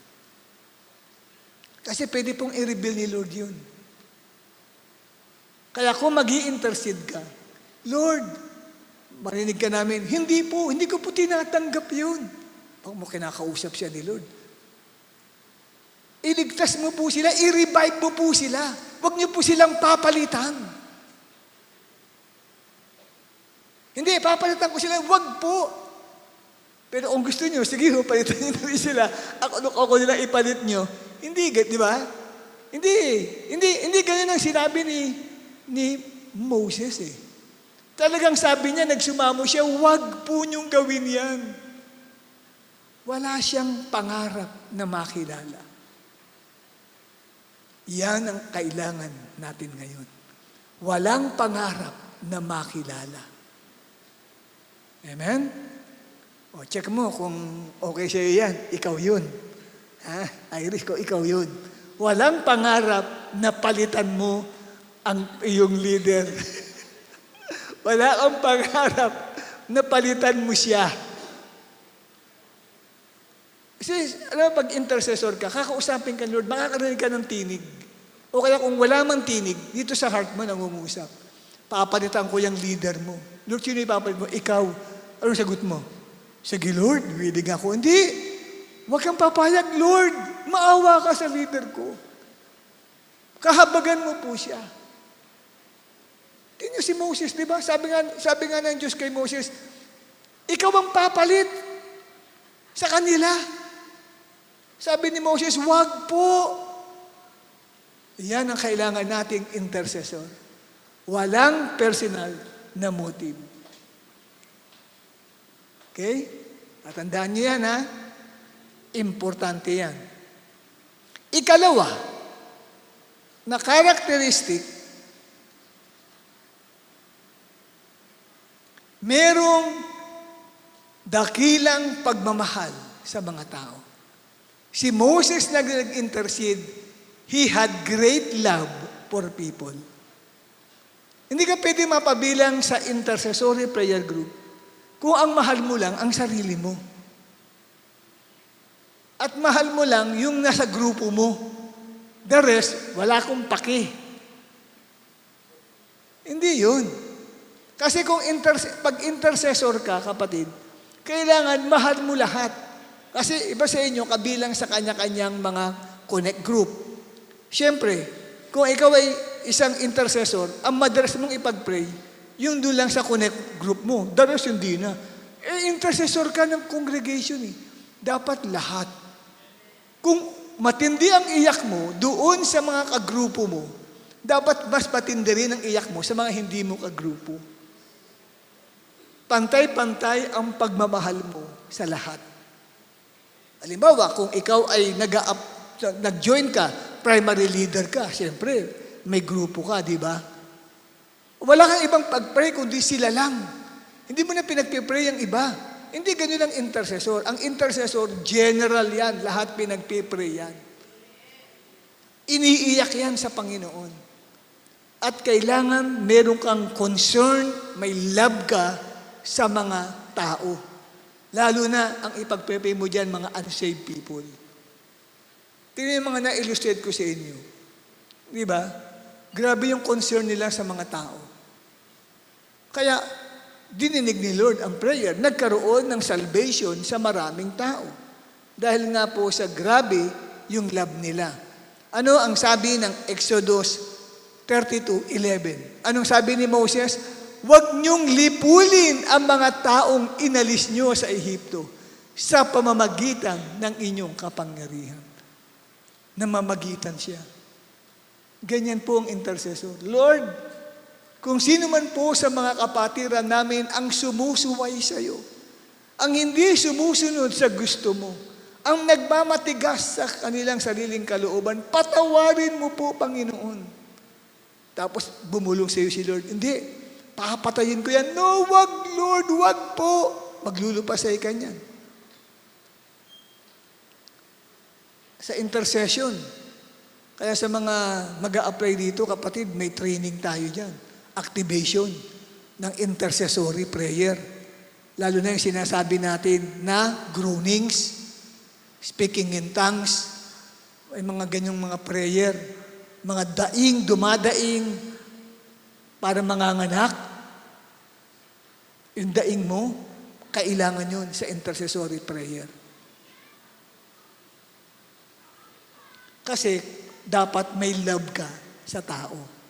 Kasi pwede pong i-reveal ni Lord yun. Kaya kung mag-i-intercede ka, Lord, marinig ka namin, hindi ko po tinatanggap yun. Pag mo kinakausap siya ni Lord, iligtas mo po sila, i-revive mo po sila. Huwag niyo po silang papalitan. Hindi, papalitan ko sila, huwag po. Pero kung gusto niyo, sige ho, palitan niyo na rin sila. Ako nila ipalit niyo. Hindi, di ba? Hindi ganyan ang sinabi ni Moses eh. Talagang sabi niya, nagsumamo siya, huwag po niyong gawin yan. Wala siyang pangarap na makilala. Yan ang kailangan natin ngayon. Walang pangarap na makilala. Amen? O, check mo kung okay sa'yo yan. Ikaw yun. Iris ko, ikaw yun. Walang pangarap na palitan mo ang iyong leader. Wala kang pangarap na palitan mo siya. Kasi, alam mo, pag intercessor ka, kakausapin ka, Lord, makakarinig ka ng tinig. O kaya kung wala mang tinig, dito sa heart mo nangungusap. Papalitan ko yung leader mo. Lord, sino ipapalit mo? Ikaw. Anong sagot mo? Sige, Lord, willing ako. Hindi. Huwag kang papayag, Lord. Maawa ka sa leader ko. Kahabagan mo po siya. Tingnan si Moses, di ba? Sabi nga ng Diyos kay Moses, ikaw ang papalit sa kanila. Sabi ni Moses, wag po. Yan ang kailangan nating intercessor. Walang personal na motive. Okay? At tandaan niyo yan, ha? Importante yan. Ikalawa, na characteristic, merong dakilang pagmamahal sa mga tao. Si Moses nag-intercede, he had great love for people. Hindi ka pwede mapabilang sa intercessory prayer group kung ang mahal mo lang ang sarili mo. At mahal mo lang yung nasa grupo mo. The rest, wala akong paki. Hindi yun. Kasi kung pag intercessor ka, kapatid, kailangan mahal mo lahat. Kasi iba sa inyo, kabilang sa kanya-kanyang mga connect group. Siyempre, kung ikaw ay isang intercessor, ang madalas mong ipag-pray, yung doon lang sa connect group mo. The rest, hindi na. Intercessor ka ng congregation eh. Dapat lahat. Kung matindi ang iyak mo doon sa mga kagrupo mo, dapat mas matindi rin ang iyak mo sa mga hindi mo kagrupo. Pantay-pantay ang pagmamahal mo sa lahat. Halimbawa, kung ikaw ay nag-join ka, primary leader ka, siyempre, may grupo ka, di ba? Wala kang ibang pag-pray, kundi sila lang. Hindi mo na pinag-pray ang iba. Hindi ganyan ang intercessor. Ang intercessor, general yan. Lahat pinag-pray yan. Iniiyak yan sa Panginoon. At kailangan meron kang concern, may love ka sa mga tao. Lalo na ang ipag-pray mo dyan, mga unsaved people. Tingnan yung mga na-illustrate ko sa inyo. Di ba? Grabe yung concern nila sa mga tao. Kaya, dininig ni Lord ang prayer. Nagkaroon ng salvation sa maraming tao. Dahil nga po sa grabe yung love nila. Ano ang sabi ng Exodus 32:11? Anong sabi ni Moses? Huwag niyong lipulin ang mga taong inalis niyo sa Ehipto sa pamamagitan ng inyong kapangyarihan. Namamagitan siya. Ganyan po ang intercessor. Lord, kung sino man po sa mga kapatiran namin ang sumusuway sa iyo, ang hindi sumusunod sa gusto mo, ang nagmamatigas sa kanilang sariling kalooban, patawarin mo po, Panginoon. Tapos bumulong sa iyo si Lord, hindi, papatayin ko yan. No, wag, Lord, wag po. Maglulupasay ka niyan. Sa intercession, kaya sa mga mag-a-apply dito, kapatid, may training tayo dyan. Activation. ng intercessory prayer. Lalo na yung sinasabi natin na groanings, speaking in tongues, ay mga ganyang mga prayer, mga daing, dumadaing, para manganganak. Yung daing mo, kailangan yun sa intercessory prayer. Kasi dapat may love ka sa tao.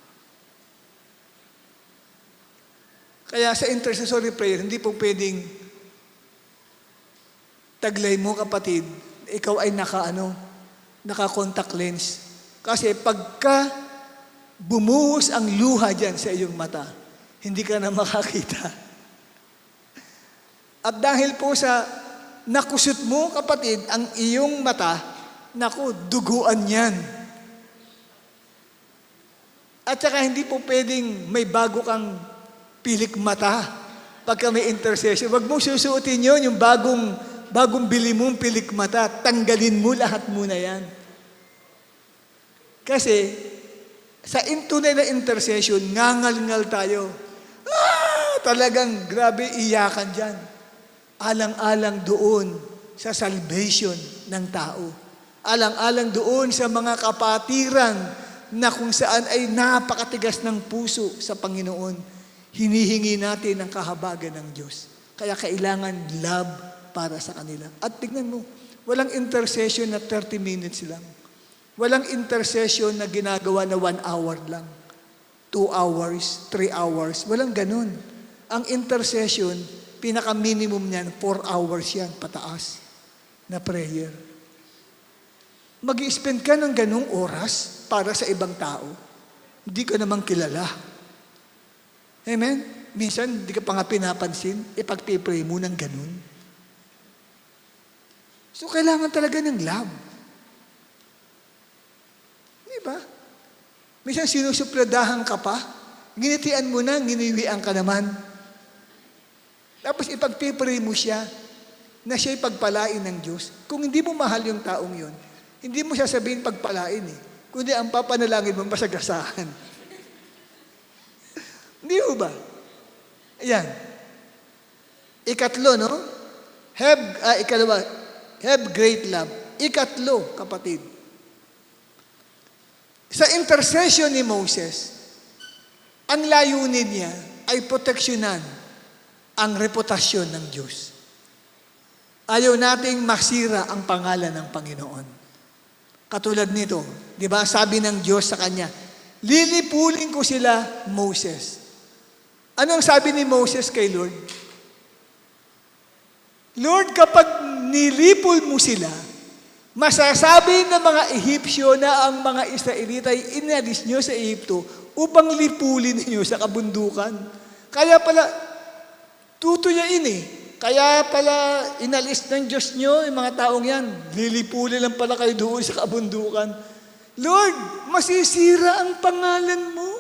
Kaya sa intercessory prayer, hindi po pwedeng taglay mo, kapatid, ikaw ay naka-contact lens. Kasi pagka bumuhos ang luha dyan sa iyong mata, hindi ka na makakita. At dahil po sa nakusot mo, kapatid, ang iyong mata, naku, duguan yan. At saka hindi po pwedeng may bago kang pilik mata pagka may intercession. Huwag mong susuotin yun, yung bagong bili mong pilik mata. Tanggalin mo lahat muna yan. Kasi sa tunay na intercession, ngangal-ngal tayo. Talagang grabe iyakan dyan. Alang-alang doon sa salvation ng tao. Alang-alang doon sa mga kapatiran na kung saan ay napakatigas ng puso sa Panginoon. Hinihingi natin ang kahabagan ng Diyos. Kaya kailangan love para sa kanila. At tignan mo, walang intercession na 30 minutes lang. Walang intercession na ginagawa na 1 hour lang. 2 hours, 3 hours. Walang ganun. Ang intercession, pinaka-minimum niyan, 4 hours yan, pataas, na prayer. Mag-i-spend ka ng ganung oras para sa ibang tao. Hindi ka namang kilala. Amen? Minsan, hindi ka pa nga pinapansin, ipag-pray mo ng ganun. So, kailangan talaga ng love. Di ba? Minsan, sinusupladahan ka pa, ginitian mo na, giniwian ka naman. Tapos, ipag-pray mo siya, na siya'y pagpalain ng Diyos. Kung hindi mo mahal yung taong yun, hindi mo siya sabihin pagpalain kundi ang papanalangin mo masagasahan. Hindi mo ba? Ayan. Ikatlo, no? Have great love. Ikatlo, kapatid. Sa intercession ni Moses, ang layunin niya ay proteksyonan ang reputasyon ng Diyos. Ayaw nating masira ang pangalan ng Panginoon. Katulad nito, di ba? Sabi ng Diyos sa kanya, lilipulin ko sila, Moses. Ano ang sabi ni Moses kay Lord? Lord, kapag nilipol mo sila, masasabi ng mga Ehipsyo na ang mga Israelita ay inalis nyo sa Ehipto upang lipulin ninyo sa kabundukan. Kaya pala, tutuyain Kaya pala, inalis ng Diyos nyo, yung mga taong yan, lilipuli lang pala kayo doon sa kabundukan. Lord, masisira ang pangalan mo.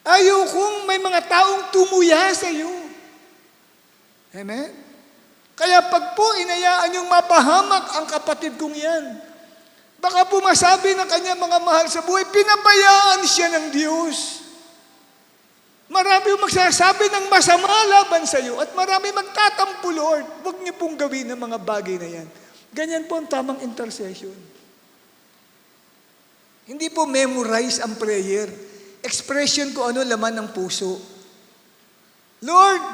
Ayaw kong may mga taong tumuya sa iyo. Amen? Kaya pag po inayaan yung mapahamak ang kapatid kong yan, baka po masabi ng kanya mga mahal sa buhay, pinabayaan siya ng Diyos. Marami magsasabi ng masama laban sa iyo at marami magtatampo, Lord. Huwag niyo pong gawin ang mga bagay na yan. Ganyan po ang tamang intercession. Hindi po memorize ang prayer. Expression ko ano laman ng puso. Lord,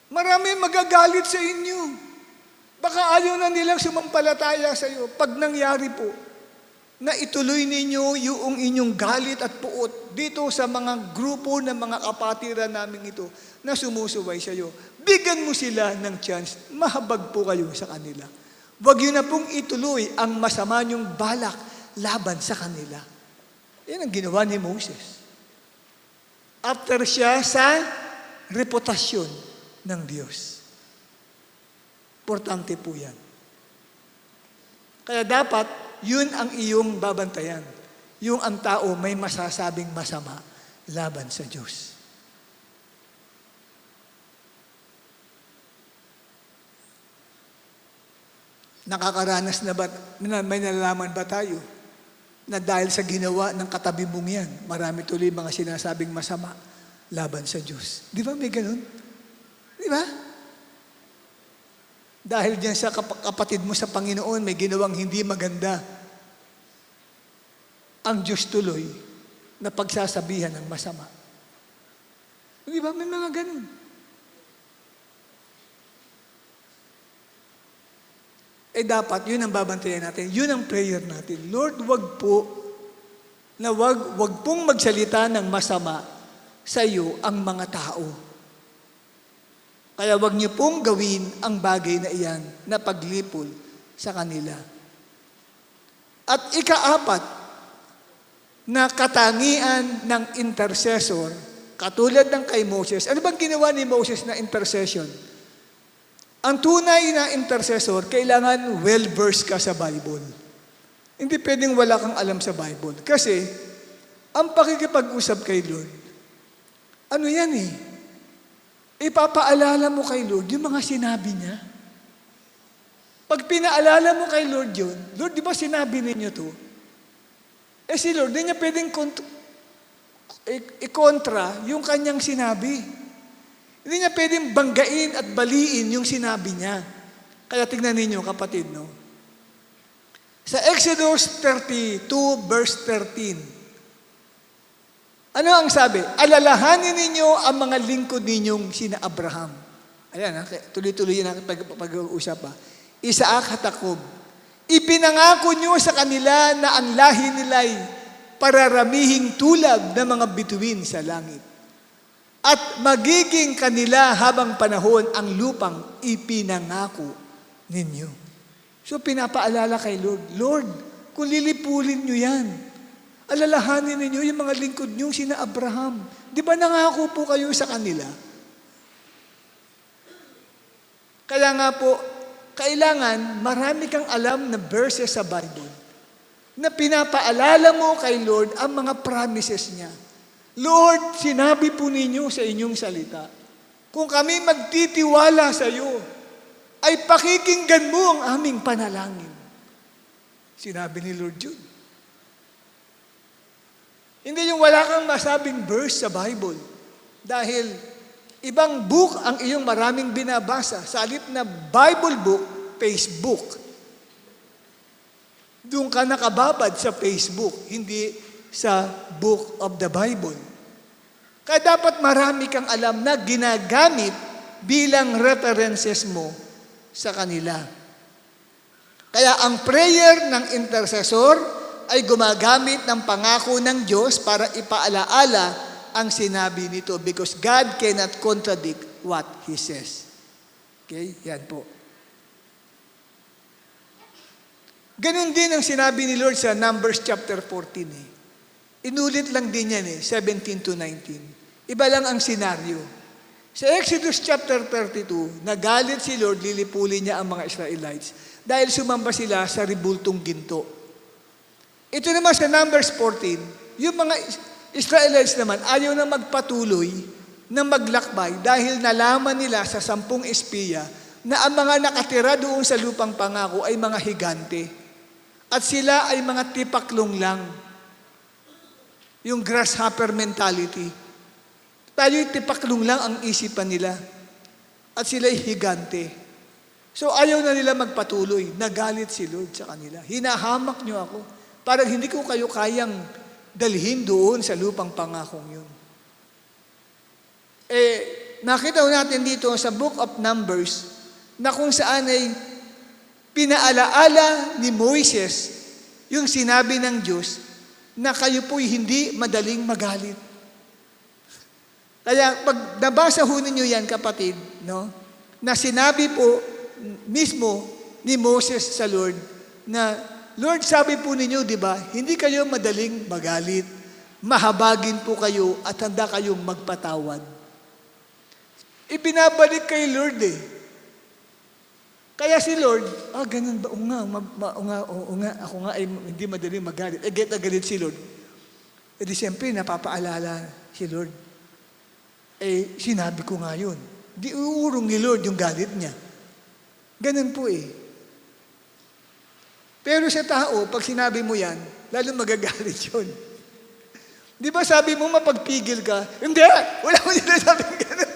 marami magagalit sa inyo. Baka ayaw na nilang sumampalataya sa iyo. Pag nangyari po, na ituloy ninyo yung inyong galit at puot dito sa mga grupo ng mga kapatiran namin ito na sumusuway sa iyo. Bigyan mo sila ng chance, mahabag po kayo sa kanila. Huwag yun na pong ituloy ang masama niyong balak laban sa kanila. Yan ang ginawa ni Moses. After siya sa reputasyon ng Diyos. Importante po yan. Kaya dapat, yun ang iyong babantayan. Yung ang tao may masasabing masama laban sa Diyos. Nakakaranas na ba, may nalalaman ba tayo na dahil sa ginawa ng katabi mong yan, marami tuloy mga sinasabing masama laban sa Diyos. Di ba may ganun? Di ba? Dahil diyan sa kapatid mo sa Panginoon, may ginawang hindi maganda. Ang Diyos tuloy na pagsasabihan ng masama. Di ba? May mga ganun. Dapat, yun ang babantayan natin. Yun ang prayer natin. Lord, wag pong magsalita ng masama sa iyo ang mga tao. Kaya wag niyo pong gawin ang bagay na iyan na paglipol sa kanila. At ikaapat, na katangian ng intercessor, katulad ng kay Moses. Ano bang ginawa ni Moses na intercession? Ang tunay na intercessor, kailangan well-versed ka sa Bible. Hindi pwedeng wala kang alam sa Bible. Kasi, ang pakikipag-usap kay Lord, ano yan eh? Ipapaalala mo kay Lord yung mga sinabi niya. Pag pinaalala mo kay Lord yun, Lord, di ba sinabi ninyo to? Si Lord, di niya pwedeng ikontra yung kanyang sinabi. Hindi niya pwedeng banggain at baliin yung sinabi niya. Kaya tignan ninyo, kapatid, no? Sa Exodus 32, verse 13, ano ang sabi? Alalahanin ninyo ang mga lingkod ninyong sina Abraham. Ayan, tuloy-tuloy yun ang pag-uusap. Isaac at Jacob. Ipinangako nyo sa kanila na ang lahi nila'y pararamihing tulad ng mga bituin sa langit. At magiging kanila habang panahon ang lupang ipinangako ninyo. So pinapaalala kay Lord, Lord, kung lilipulin nyo yan, alalahanin ninyo yung mga lingkod nyo, sina Abraham. Di ba nangako po kayo sa kanila? Kaya nga po, kailangan marami kang alam na verses sa Bible na pinapaalala mo kay Lord ang mga promises niya. Lord, sinabi po ninyo sa inyong salita, kung kami magtitiwala sa iyo, ay pakikinggan mo ang aming panalangin. Sinabi ni Lord yun. Hindi yung wala kang masabing verse sa Bible. Dahil ibang book ang iyong maraming binabasa. Sa halip na Bible book, Facebook. Doon ka nakababad sa Facebook, hindi sa book of the Bible. Kaya dapat marami kang alam na ginagamit bilang references mo sa kanila. Kaya ang prayer ng intercessor ay gumagamit ng pangako ng Diyos para ipaalaala ang sinabi nito because God cannot contradict what He says. Okay? Yan po. Ganun din ang sinabi ni Lord sa Numbers chapter 14. Inulit lang din yan 17 to 19. Iba lang ang senaryo. Sa Exodus chapter 32, nagalit si Lord, lilipulin niya ang mga Israelites dahil sumamba sila sa ribultong ginto. Ito naman sa Numbers 14, yung mga Israelites naman ayaw na magpatuloy na maglakbay dahil nalaman nila sa 10 espiya na ang mga nakatira doon sa lupang pangako ay mga higante. At sila ay mga tipaklong lang. Yung grasshopper mentality. Tayo'y tipaklong lang ang isipan nila. At sila'y higante. So ayaw na nila magpatuloy. Nagalit si Lord sa kanila. Hinahamak niyo ako. Parang hindi ko kayo kayang dalhin doon sa lupang pangakong yun. Nakita natin dito sa Book of Numbers na kung saan ay pinaalaala ni Moises yung sinabi ng Diyos na kayo po'y hindi madaling magalit. Kaya pag nabasa ho ninyo yan, kapatid, no, na sinabi po mismo ni Moses sa Lord na, Lord, sabi po ninyo, di ba, hindi kayo madaling magalit, mahabagin po kayo at handa kayong magpatawad. Ibinabalik kay Lord Kaya si Lord, ganun ba? Oo nga, ako nga ay hindi madaling magalit. Get na galit si Lord. Di siyempre, napapaalala si Lord. Sinabi ko nga yun. Di uurong ni Lord yung galit niya. Ganun po Pero sa tao, pag sinabi mo yan, lalo magagalit yun. Di ba sabi mo mapagpigil ka? Hindi! Wala mo nila sabing gano'n.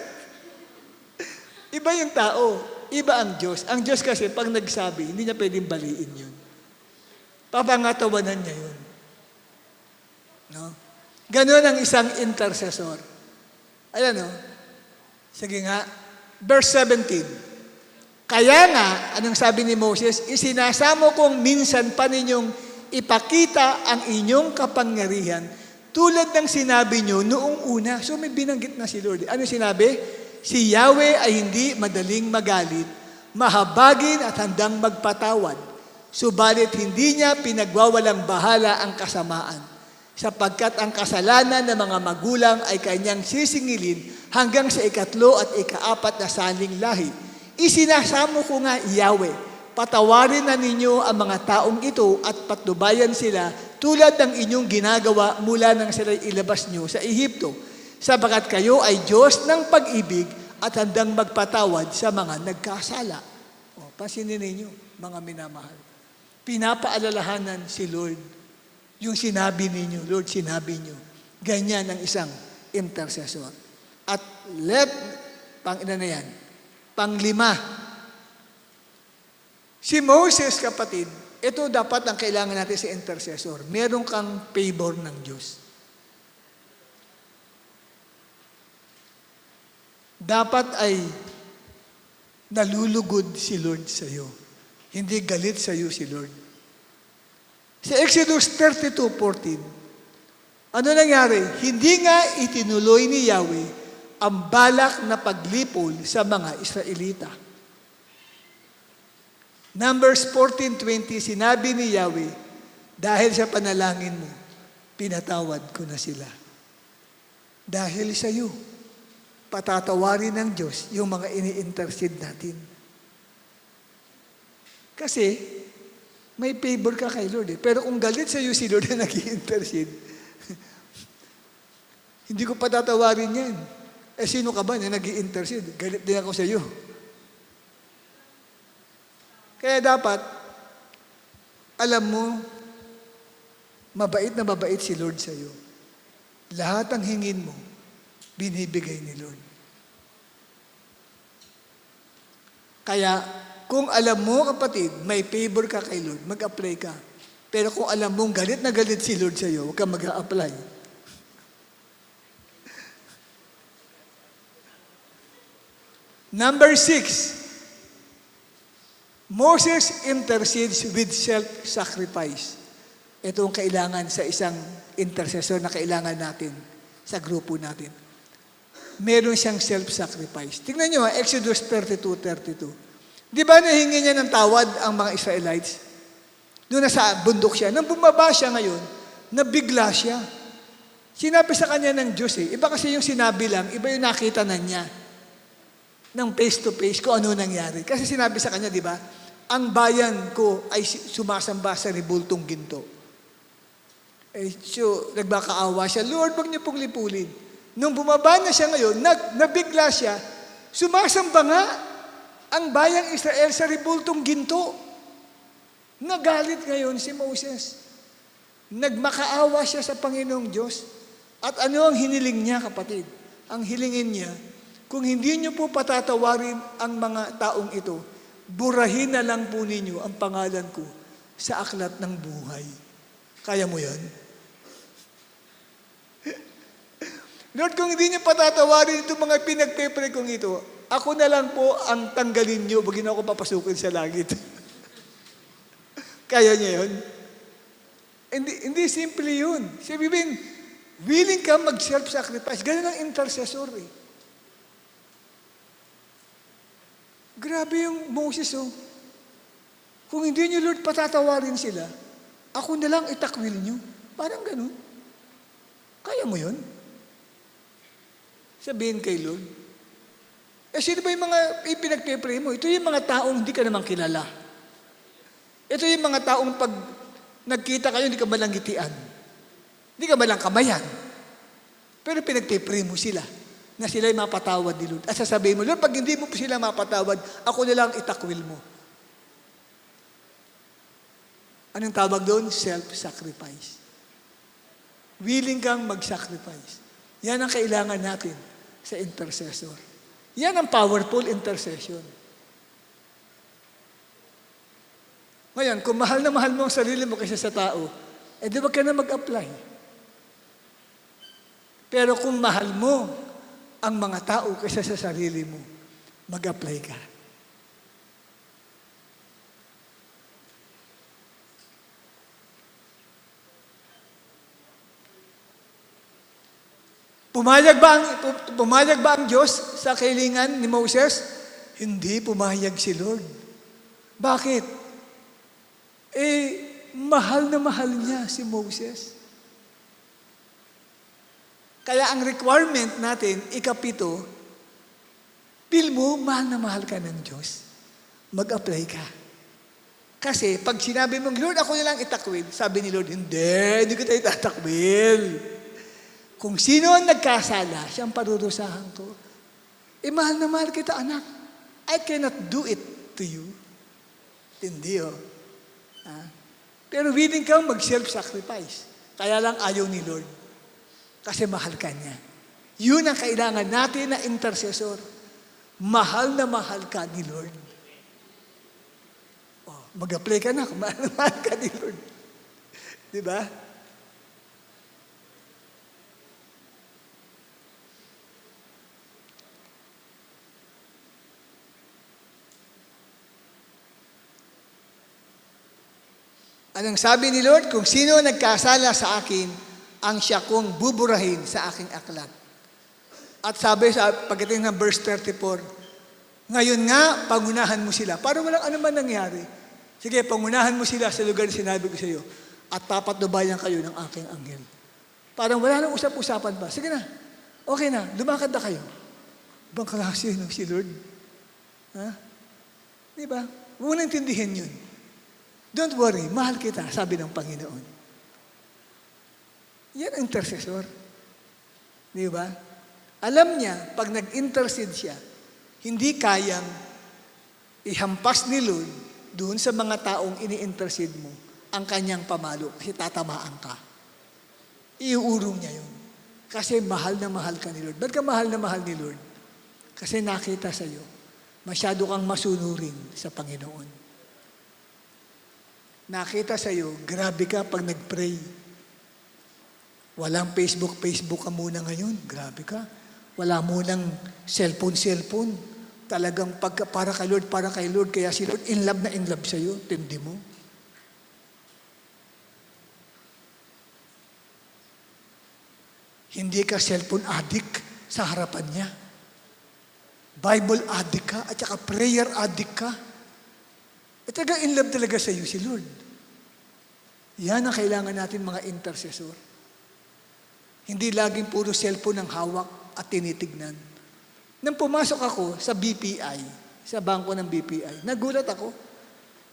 Iba yung tao. Iba ang Diyos. Ang Diyos kasi, pag nagsabi, hindi niya pwedeng baliin yun. Papangatawanan niya yun. No? Ganon ang isang intercessor. Ayan, no? Sige nga. Verse 17. Kaya nga, anong sabi ni Moses, isinasamo kong minsan pa ninyong ipakita ang inyong kapangyarihan tulad ng sinabi nyo noong una. So may binanggit na si Lord. Ano sinabi? Si Yahweh ay hindi madaling magalit, mahabagin at handang magpatawad. Subalit hindi niya pinagwawalang bahala ang kasamaan, sapagkat ang kasalanan ng mga magulang ay kanyang sisingilin hanggang sa 3 at 4 na saling lahi. Isinasamo ko nga, Yahweh, patawarin na ninyo ang mga taong ito at patnubayan sila tulad ng inyong ginagawa mula nang sila'y ilabas nyo sa Ehipto, sapagat kayo ay Diyos ng pag-ibig at handang magpatawad sa mga nagkasala. O, pansinin ninyo, mga minamahal. Pinapaalalahanan si Lord. Yung sinabi ninyo, Lord, sinabi nyo. Ganyan ang isang intercessor. At panglima, si Moses, kapatid, ito dapat ang kailangan natin sa intercessor. Meron kang favor ng Diyos. Dapat ay nalulugod si Lord sa iyo. Hindi galit sa iyo si Lord. Sa Exodus 32:14, ano nangyari? Hindi nga itinuloy ni Yahweh ang balak na paglipol sa mga Israelita. Numbers 14:20, sinabi ni Yahweh, dahil sa panalangin mo, pinatawad ko na sila. Dahil sa iyo, patatawarin ng Diyos yung mga ini-intercede natin. Kasi, may favor ka kay Lord. Pero kung galit sa iyo si Lord na nag-i-intercede, hindi ko patatawarin yan. Sino ka ba na nag-i-intercede? Galit din ako sa iyo. Kaya dapat, alam mo, mabait na mabait si Lord sa iyo. Lahat ang hingin mo, binibigay ni Lord. Kaya, kung alam mo, kapatid, may favor ka kay Lord, mag-apply ka. Pero kung alam mong galit na galit si Lord sa iyo, huwag kang mag-a-apply. Number 6, Moses intercedes with self-sacrifice. Ito ang kailangan sa isang intercessor na kailangan natin sa grupo natin. Meron siyang self-sacrifice. Tingnan nyo, Exodus 32:32. Di ba nahingi niya ng tawad ang mga Israelites? Doon nasa bundok siya. Nang bumaba siya ngayon, nabigla siya. Sinabi sa kanya ng Diyos Iba kasi yung sinabi lang, iba yung nakita na niya. Ng face to face kung ano nangyari. Kasi sinabi sa kanya, di ba? Ang bayan ko ay sumasamba sa ribultong ginto. So, nagbakaawa siya, Lord, wag niyo pong lipulin. Nung bumaba na siya ngayon, nabigla siya, sumasamba nga ang bayang Israel sa ribultong ginto. Nagalit ngayon si Moses. Nagmakaawa siya sa Panginoong Diyos. At ano ang hiniling niya, kapatid? Ang hilingin niya, kung hindi niyo po patatawarin ang mga taong ito, burahin na lang po ninyo ang pangalan ko sa aklat ng buhay. Kaya mo yan? Lord, kung hindi niyo patatawarin itong mga pinagpepre kong ito, ako na lang po ang tanggalin niyo, huwag na ako papasukin sa langit. Kaya niya yun? Hindi simple yun. Sabihin, willing ka mag-self-sacrifice. Ganun ang intercessor Grabe yung Moses Kung hindi niyo, Lord, patatawarin sila, ako na lang itakwil niyo. Parang ganun. Kaya mo yun? Sabihin kay Lord. Sino ba yung mga ipinagpe-pray mo? Ito yung mga taong hindi ka naman kilala. Ito yung mga taong pag nagkita kayo, hindi ka malang ngitian. Hindi ka malang kamayan. Pero pinagpe-pray mo sila na sila'y mapatawad ni Lord. At sasabihin mo, Lord, pag hindi mo sila mapatawad, ako na lang itakwil mo. Anong tawag doon? Self-sacrifice. Willing kang mag-sacrifice. Yan ang kailangan natin sa intercessor. Yan ang powerful intercession. Ngayon, kung mahal na mahal mo ang sarili mo kaysa sa tao, di wag ka na mag-apply. Pero kung mahal mo ang mga tao kaysa sa sarili mo, mag-apply ka. Pumayag ba ang Diyos sa kahilingan ni Moses? Hindi pumayag si Lord. Bakit? Mahal na mahal niya si Moses. Kaya ang requirement natin, ikapito, feel mo, mahal na mahal ka ng Diyos. Mag-apply ka. Kasi pag sinabi mong, Lord, ako na lang itakwil, sabi ni Lord, hindi ko tayo tatakwil. Kung sino ang nagkasala, siyang parurusahan ko. Mahal na mahal kita, anak. I cannot do it to you. Hindi, Pero willing kang mag-self-sacrifice. Kaya lang ayaw ni Lord. Kasi mahal ka niya. Yun ang kailangan natin na intercessor. Mahal na mahal ka ni Lord. Mag-apply ka na kung mahal na mahal ka ni Lord. Di ba? Anong sabi ni Lord? Kung sino nagkasala sa akin, ang siya kong buburahin sa aking aklat. At sabi sa pagdating ng verse 34, ngayon nga, pangunahan mo sila. Para walang anuman nangyari. Sige, pangunahan mo sila sa lugar na sinabi ko sa iyo. At papatnubayan kayo ng aking anghel. Parang wala nang usap-usapan pa. Sige na, okay na, lumakad na kayo. Ibang klase, no, si Lord. Ha? Di ba? Huwag mo naintindihin yun. Don't worry, mahal kita, sabi ng Panginoon. Yan ang intercessor. Di ba? Alam niya, pag nag-intercede siya, hindi kayang ihampas ni Lord doon sa mga taong ini-intercede mo ang kanyang pamalo kasi tatamaan ka. Iuurong niya yun. Kasi mahal na mahal ka ni Lord. Ba't ka mahal na mahal ni Lord? Kasi nakita sa iyo, masyado kang masunurin sa Panginoon. Nakita sa iyo, grabe ka pag nag-pray. Walang Facebook ka muna ngayon. Grabe ka. Wala munang cellphone. Talagang para kay Lord. Kaya si Lord in love na in love sa iyo. Tindi mo. Hindi ka cellphone addict sa harapan niya. Bible addict ka at saka prayer addict ka. Talaga in love talaga sa iyo si Lord. Yan ang kailangan natin mga intercessor. Hindi laging puro cellphone ang hawak at tinitignan. Nang pumasok ako sa BPI, sa bangko ng BPI, nagulat ako.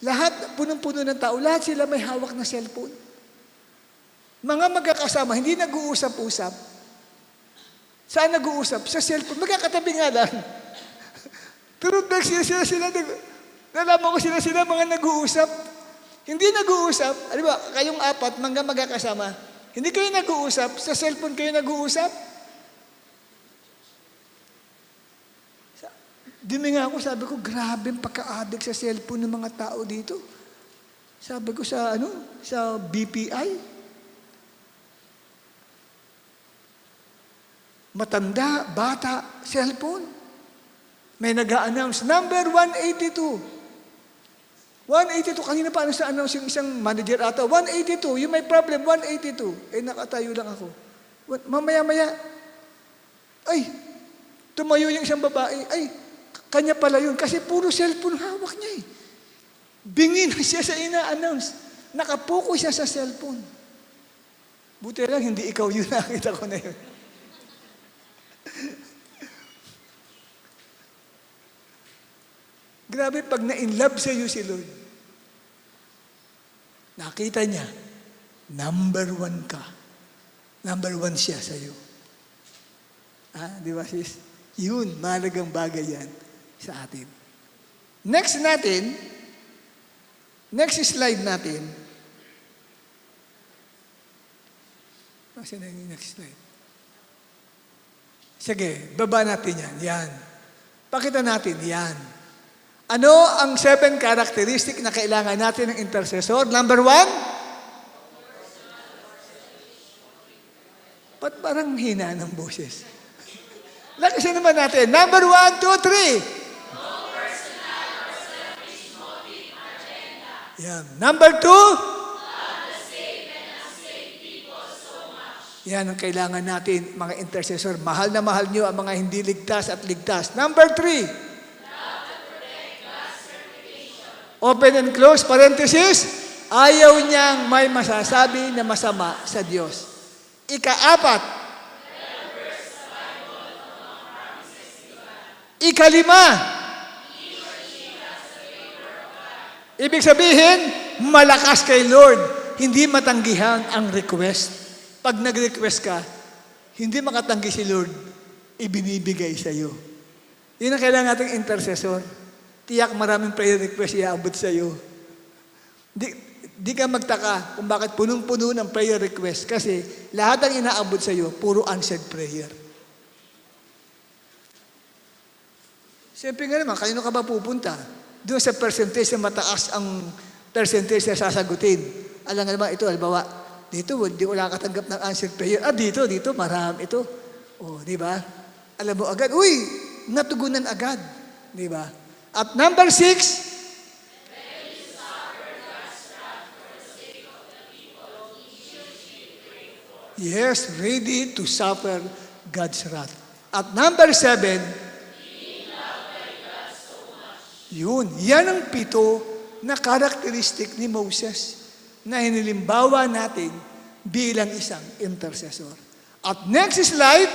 Lahat, punong-puno ng tao, lahat sila may hawak na cellphone. Mga magkakasama, hindi nag-uusap-usap. Saan nag-uusap? Sa cellphone. Magkakatabi nga lang. Pero nalaman ko sila mga nag-uusap. Hindi nag-uusap. Ano ba, kayong apat, mga magkakasama, hindi kayo nag-uusap, sa cellphone kayo nag-uusap. Diminga ako, sabi ko, grabe ang pagka-addict sa cellphone ng mga tao dito. Sabi ko sa BPI. Matanda, bata, cellphone. May nag-a-announce, number 182. 182, kanina pa sa announce yung isang manager ata, 182, yung may problem, 182. Nakatayo lang ako. Mamaya-maya, tumayo yung isang babae, kanya pala yun, kasi puro cellphone hawak niya Bingi na siya sa ina-announce. Nakapokus siya sa cellphone. Buti lang, hindi ikaw yun, nakita ko na yun. Grabe, pag na-inlove sa iyo si Lord, nakita niya, number 1 ka. Number 1 siya sa iyo. Di ba sis? Yun, mahalagang bagay yan sa atin. Next slide natin, Nasaan na yung next slide? Sige, baba natin yan. Yan. Pakita natin, yan. Ano ang 7 characteristic na kailangan natin ng intercessor? Number 1? Ba't parang hina ng boses? Lakasin naman natin. Number 1, 2, 3. Yan. Number 2, yan ang kailangan natin, mga intercessor. Mahal na mahal nyo ang mga hindi ligtas at ligtas. Number 3. Open and close parenthesis. Ayaw niyang may masasabi na masama sa Diyos. Ika-4. Ika-5. Ibig sabihin, malakas kay Lord. Hindi matanggihan ang request. Pag nag-request ka, hindi makatanggi si Lord, ibinibigay sa iyo. Yun ang kailangan nating intercessor. Tiyak maraming prayer request iaabot sa iyo. Di ka magtaka kung bakit punong-puno ng prayer request kasi lahat ang inaabot sa iyo, puro answered prayer. Siyempre nga naman, kanino ka ba pupunta? Doon sa percentage na mataas ang percentage na sasagutin. Alam nga naman ito, halimbawa, dito, hindi wala katanggap ng answered prayer. Dito, marami ito. Di ba? Alam mo agad, natugunan agad. Di ba? At number 6, yes, ready to suffer God's wrath. At number 7, yan ang 7 na karakteristik ni Moses na hinilimbawa natin bilang isang intercessor. At next slide,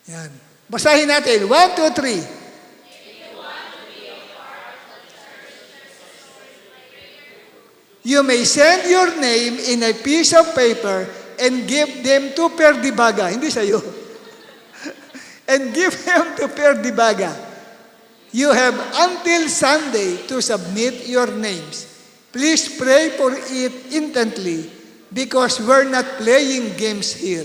yan. Basahin natin. 1, 2, 3. You may send your name in a piece of paper and give them to Perdibaga. Hindi sa'yo. And give them to Perdibaga. You have until Sunday to submit your names. Please pray for it intently because we're not playing games here.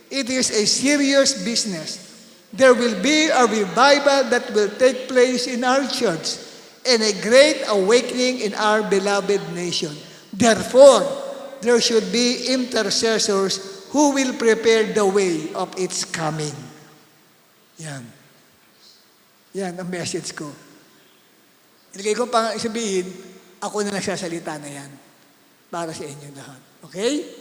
It is a serious business. There will be a revival that will take place in our church and a great awakening in our beloved nation. Therefore, there should be intercessors who will prepare the way of its coming. Yan. Yan ang message ko. Ilagay ko pang sabihin, ako na nagsasalita na yan para sa inyo lahat. Okay?